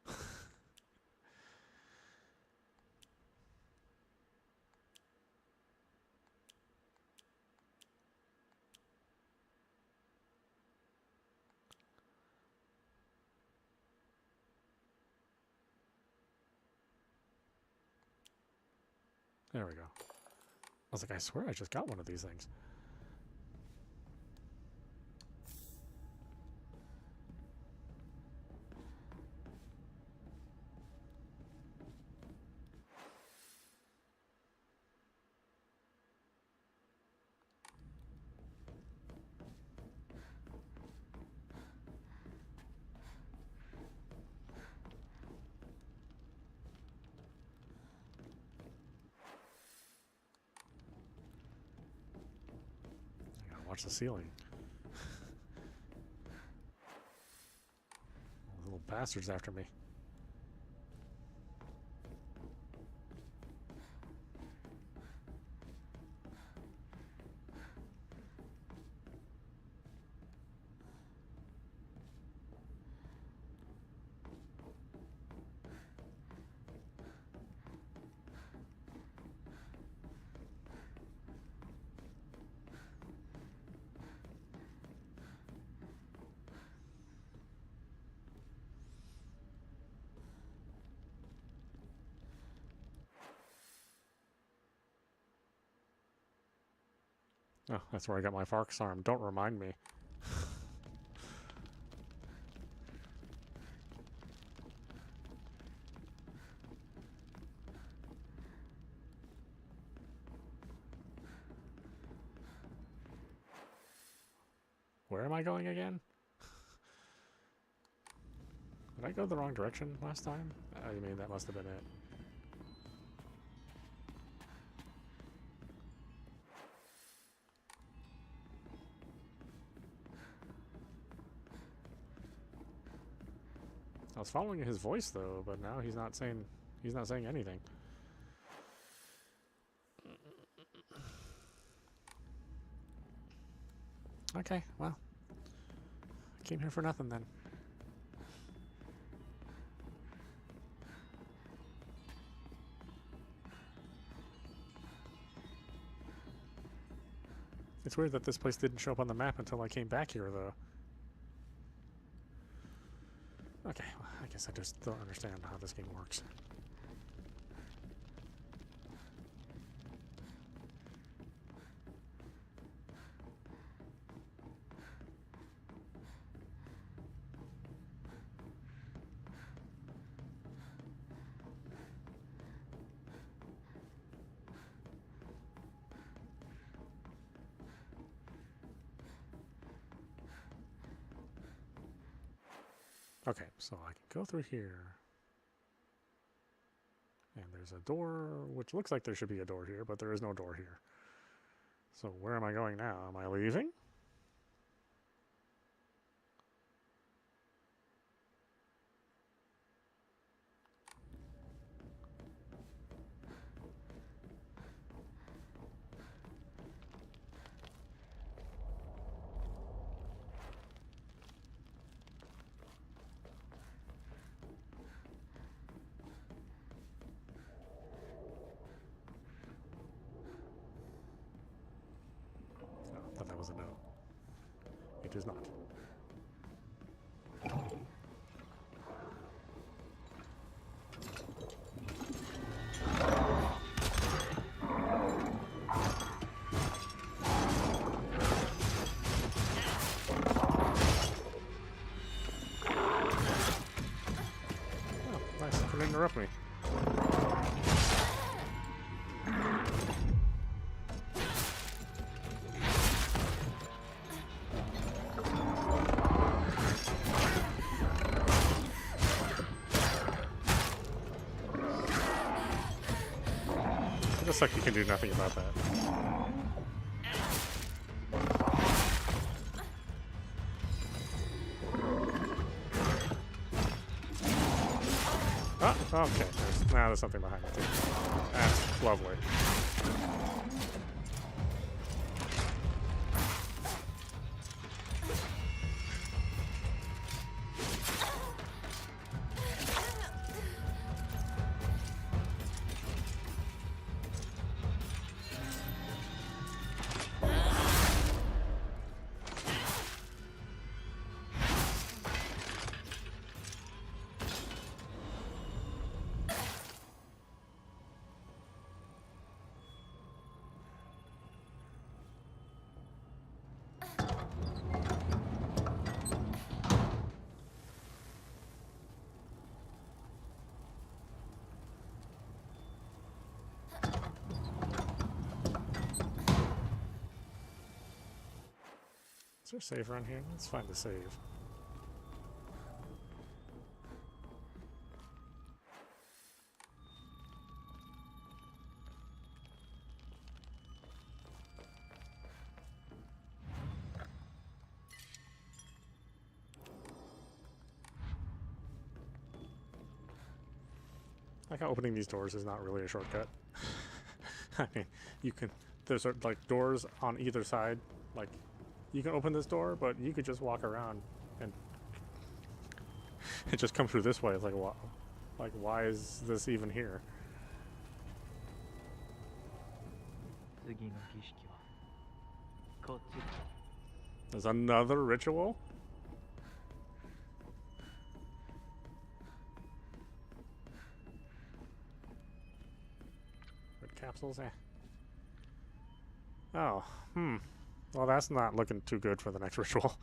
There we go. I was like, I swear I just got one of these things. I gotta watch the ceiling. Little bastards after me. Oh, that's where I got my Fark's arm. Don't remind me. Where am I going again? Did I go the wrong direction last time? You mean that must have been it. I was following his voice though, but now he's not saying anything. Okay, well, I came here for nothing then. It's weird that this place didn't show up on the map until I came back here though. Okay, well, I guess I just don't understand how this game works. Okay, so I can go through here. And there's a door, which looks like there should be a door here, but there is no door here. So where am I going now? Am I leaving? I thought that was a no. It is not. Oh, nice. It didn't interrupt me. Looks like you can do nothing about that. Oh, okay. There's something behind it too. That's lovely. Is there a save around here? Let's find the save. Like how opening these doors is not really a shortcut. I mean, you can, there's like doors on either side. Like, you can open this door, but you could just walk around and it just come through this way. It's like, wow, like why is this even here? 次の儀式はこっちだ。 There's another ritual? Red capsules, eh? Oh, well, that's not looking too good for the next ritual.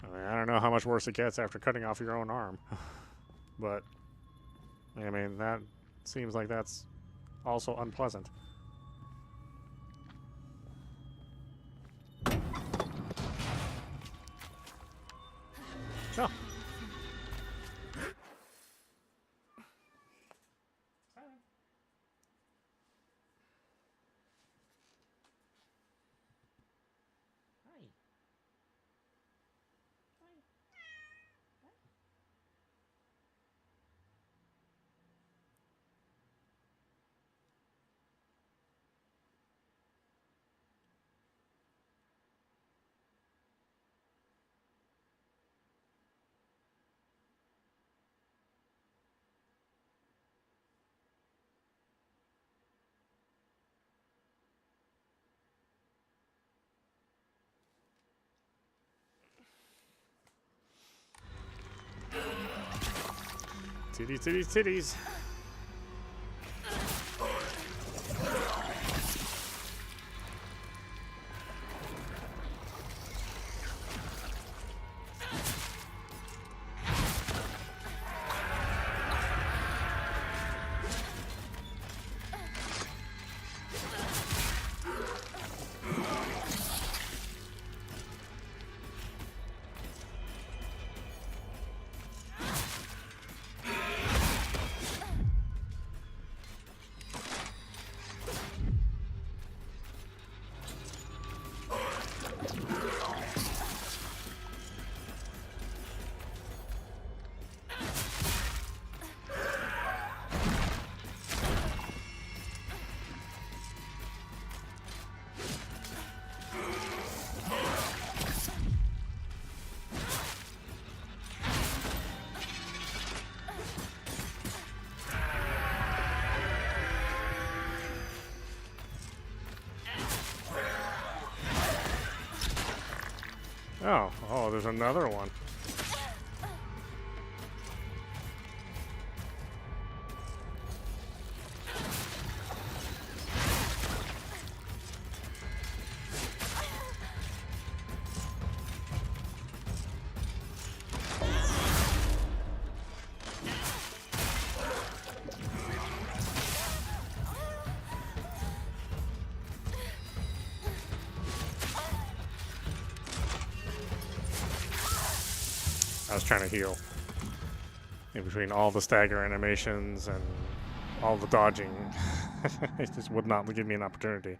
I mean, I don't know how much worse it gets after cutting off your own arm. But, I mean, that seems like that's also unpleasant. Oh. Titties, titties, titties. Oh, there's another one. I was trying to heal in between all the stagger animations and all the dodging. It just would not give me an opportunity.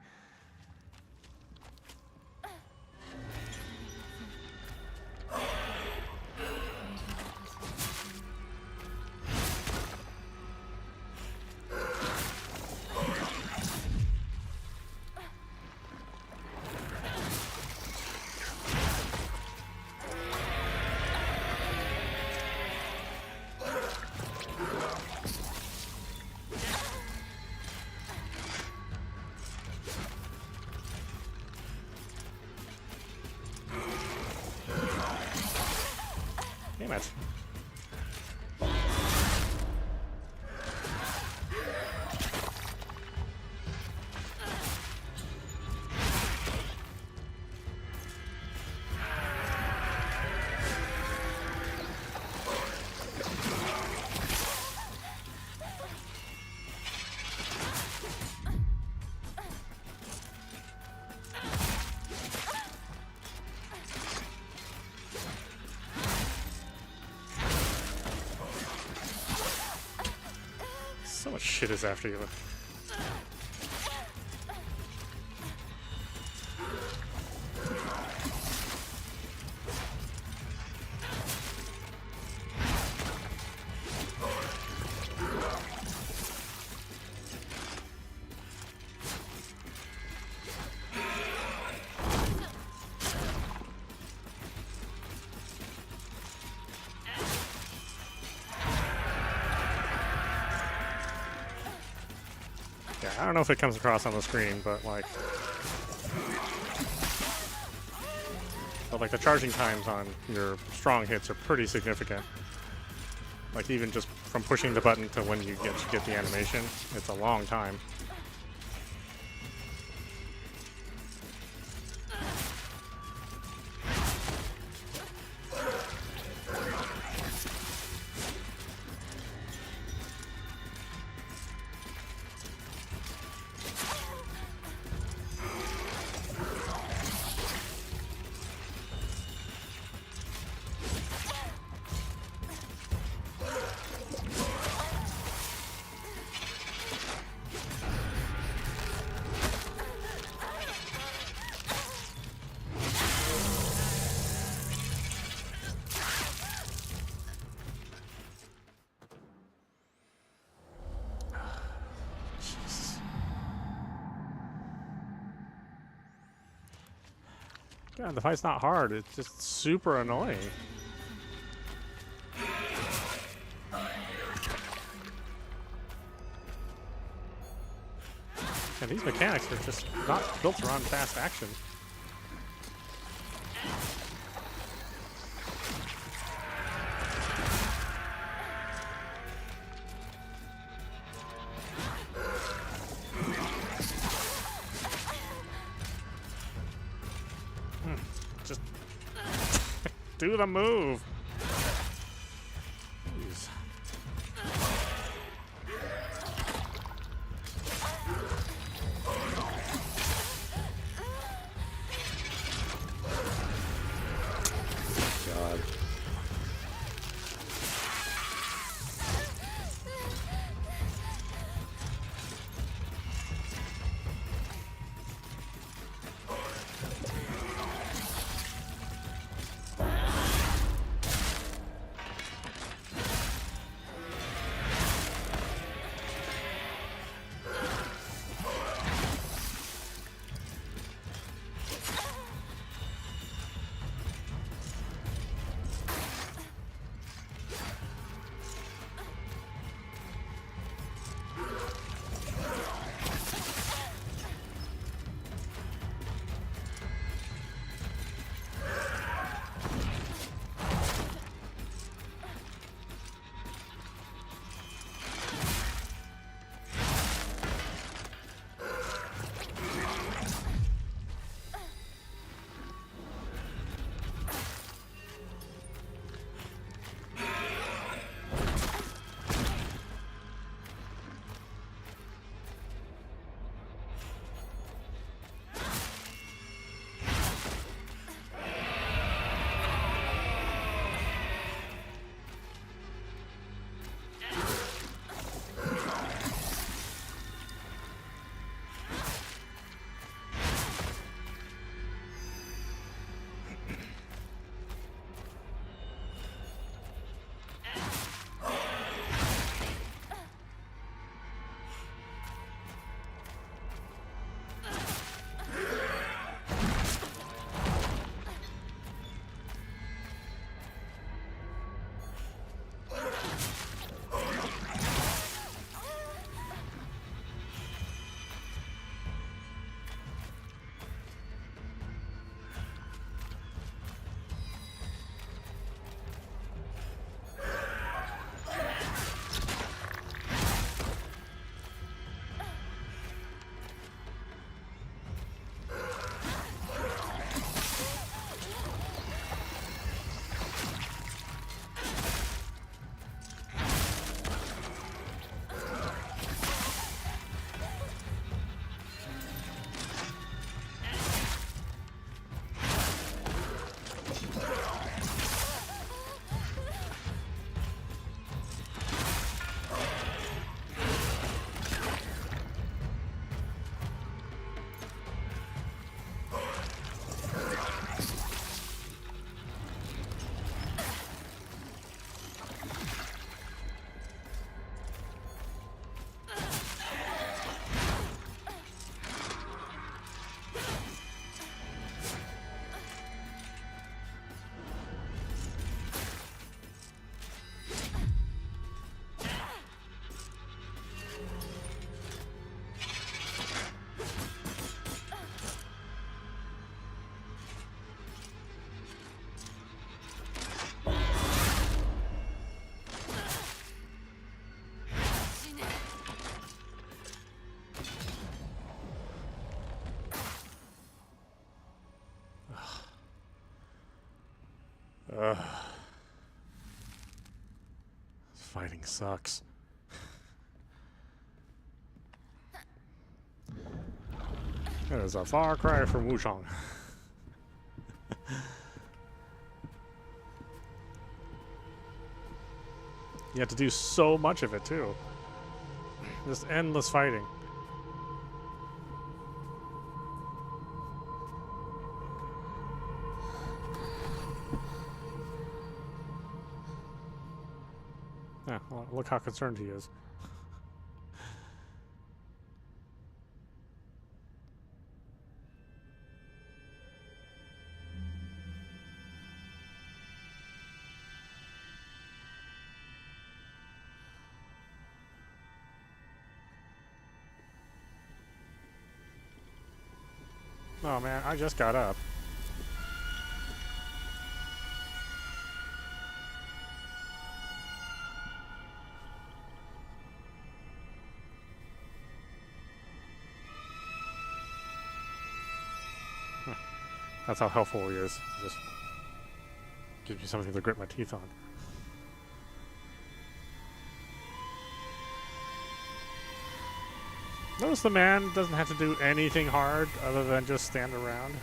Damn it. shit is after you. Yeah, I don't know if it comes across on the screen, but like the charging times on your strong hits are pretty significant. Like even just from pushing the button to when you get the animation, it's a long time. God, the fight's not hard. It's just super annoying. And these mechanics are just not built around fast action. Just do the move. Jeez. God. Ugh. Fighting sucks. It is a far cry from Wuchang. You have to do so much of it too. Just endless fighting. Yeah, well, look how concerned he is. Oh man, I just got up. Huh. That's how helpful he is. Just gives me something to grit my teeth on. Notice the man doesn't have to do anything hard other than just stand around.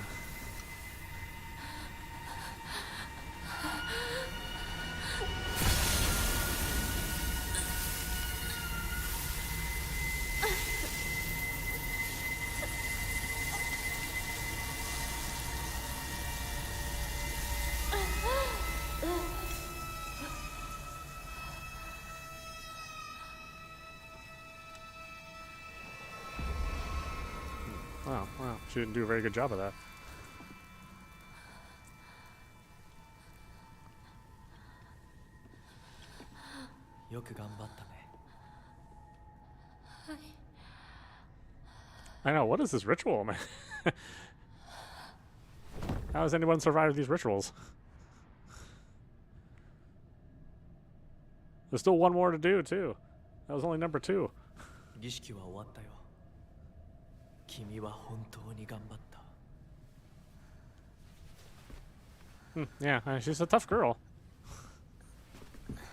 Wow, she didn't do a very good job of that. I know, what is this ritual, man? How has anyone survived these rituals? There's still one more to do, too. That was only number 2. Yeah, she's a tough girl.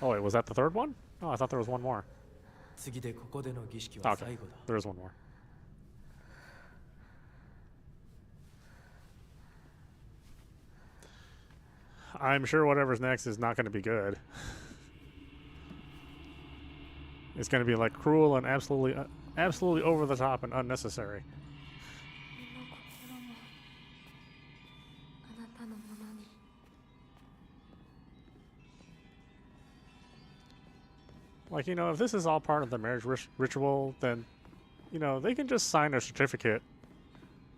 Oh wait, was that the 3rd one? Oh, I thought there was one more. Okay, there is one more. I'm sure whatever's next is not going to be good. It's going to be like cruel and absolutely over the top and unnecessary. Like, you know, if this is all part of the marriage ritual, then, you know, they can just sign a certificate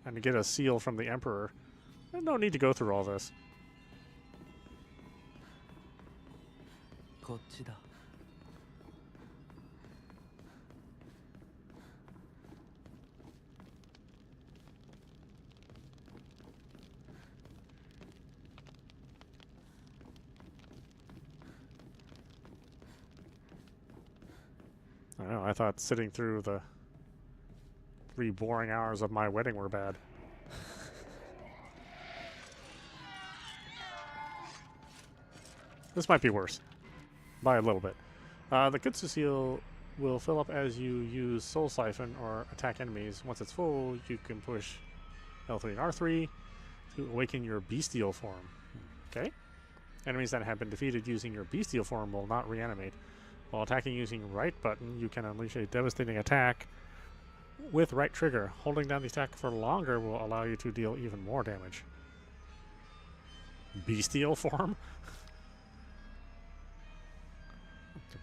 and get a seal from the emperor. There's no need to go through all this. I don't know, I thought sitting through the 3 boring hours of my wedding were bad. This might be worse. By a little bit. The Kutsu seal will fill up as you use Soul Siphon or attack enemies. Once it's full, you can push L3 and R3 to awaken your bestial form. Okay? Enemies that have been defeated using your bestial form will not reanimate. While attacking using right button, you can unleash a devastating attack with right trigger. Holding down the attack for longer will allow you to deal even more damage. Bestial form?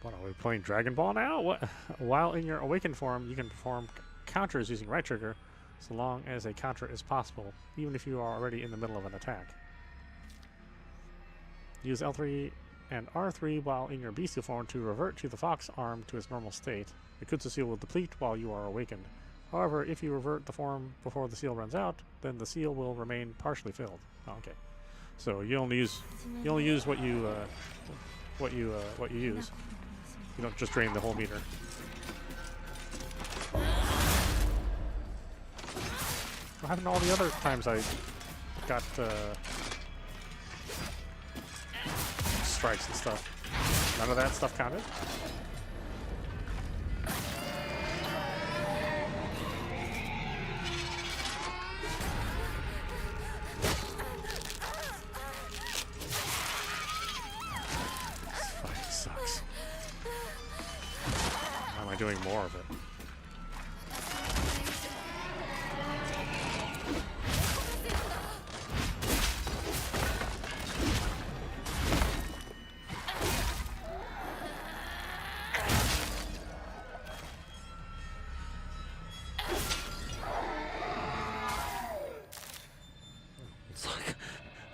What, are we playing Dragon Ball now? What? While in your awakened form, you can perform counters using right trigger, so long as a counter is possible, even if you are already in the middle of an attack. Use L3 and R3 while in your bestial form to revert to the fox arm to its normal state. The Kutsu seal will deplete while you are awakened. However, if you revert the form before the seal runs out, then the seal will remain partially filled. Oh, okay, so you only use what you use. You don't just drain the whole meter. What happened to all the other times I got sprites and stuff. None of that stuff counted? This fight sucks. Why am I doing more of it?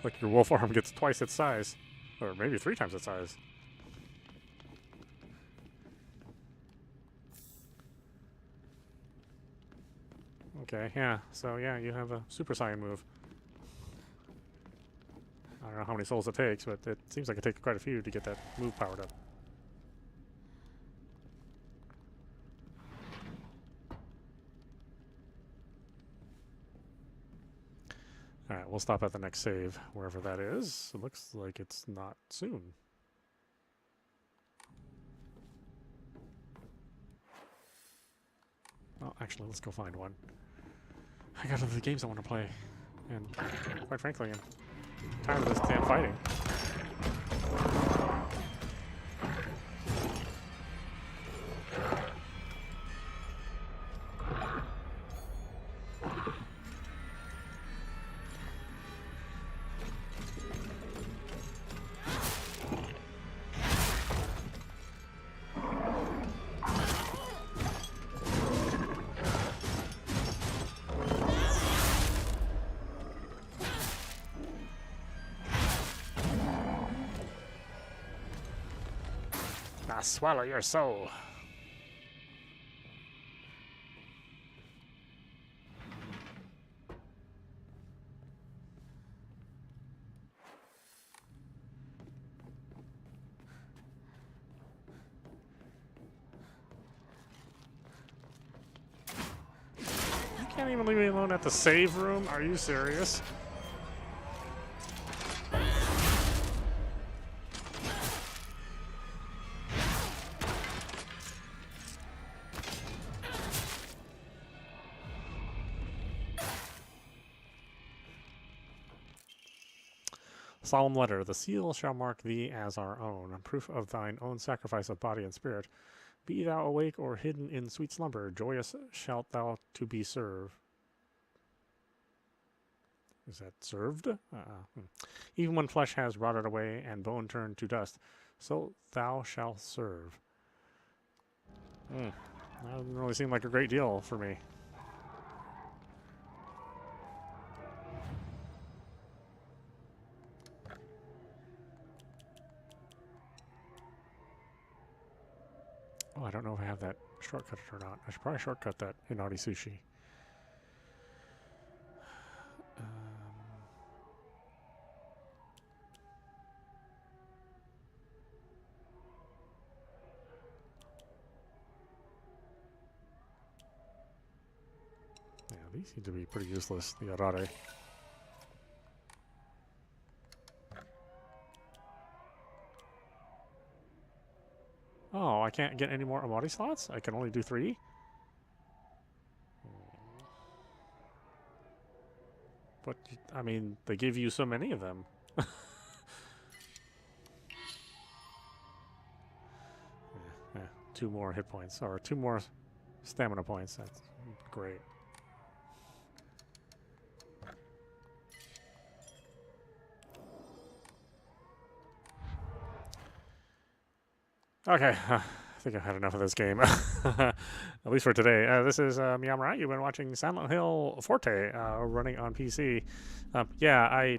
Like your wolf arm gets twice its size. Or maybe 3 times its size. Okay, yeah. So yeah, you have a Super Saiyan move. I don't know how many souls it takes, but it seems like it takes quite a few to get that move powered up. Alright, we'll stop at the next save, wherever that is. It looks like it's not soon. Well, actually, let's go find one. I got other games I want to play. And, quite frankly, I'm tired of this damn fighting. Now swallow your soul. You can't even leave me alone at the save room? Are you serious? Solemn letter. The seal shall mark thee as our own, proof of thine own sacrifice of body and spirit. Be thou awake or hidden in sweet slumber, joyous shalt thou to be served. Is that served? Even when flesh has rotted away and bone turned to dust, so thou shalt serve. That doesn't really seem like a great deal for me. Oh, I don't know if I have that shortcut or not. I should probably shortcut that Inari Sushi. Yeah, these seem to be pretty useless, the Arare. Oh, I can't get any more Amari slots? I can only do 3? But, I mean, they give you so many of them. Yeah, 2 more hit points, or 2 more stamina points. That's great. Okay, I think I've had enough of this game, at least for today. This is meowmurai. You've been watching Silent Hill Forte, running on PC. Yeah, I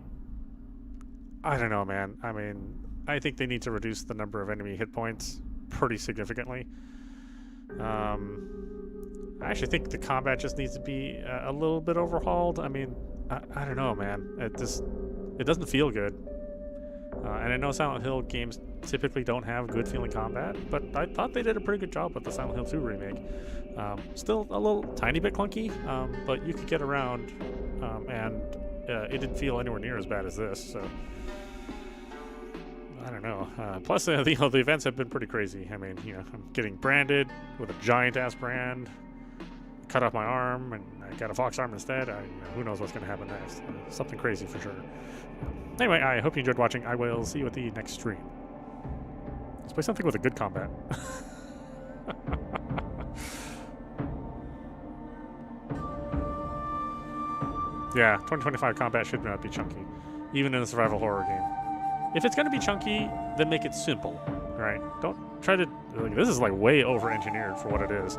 don't know, man. I mean, I think they need to reduce the number of enemy hit points pretty significantly. I actually think the combat just needs to be a little bit overhauled. I mean, I don't know, man. It doesn't feel good. And I know Silent Hill games typically don't have good feeling combat, but I thought they did a pretty good job with the Silent Hill 2 remake. Still a little tiny bit clunky, but you could get around, and it didn't feel anywhere near as bad as this. So I don't know. Plus, the events have been pretty crazy. I mean, I'm getting branded with a giant ass brand, cut off my arm, and I got a fox arm instead. Who knows what's going to happen next? Something crazy for sure. Anyway, I hope you enjoyed watching. I will see you at the next stream. Let's play something with a good combat. Yeah, 2025 combat should not be chunky, even in a survival horror game. If it's going to be chunky, then make it simple, right? Don't try to... This is like way over-engineered for what it is.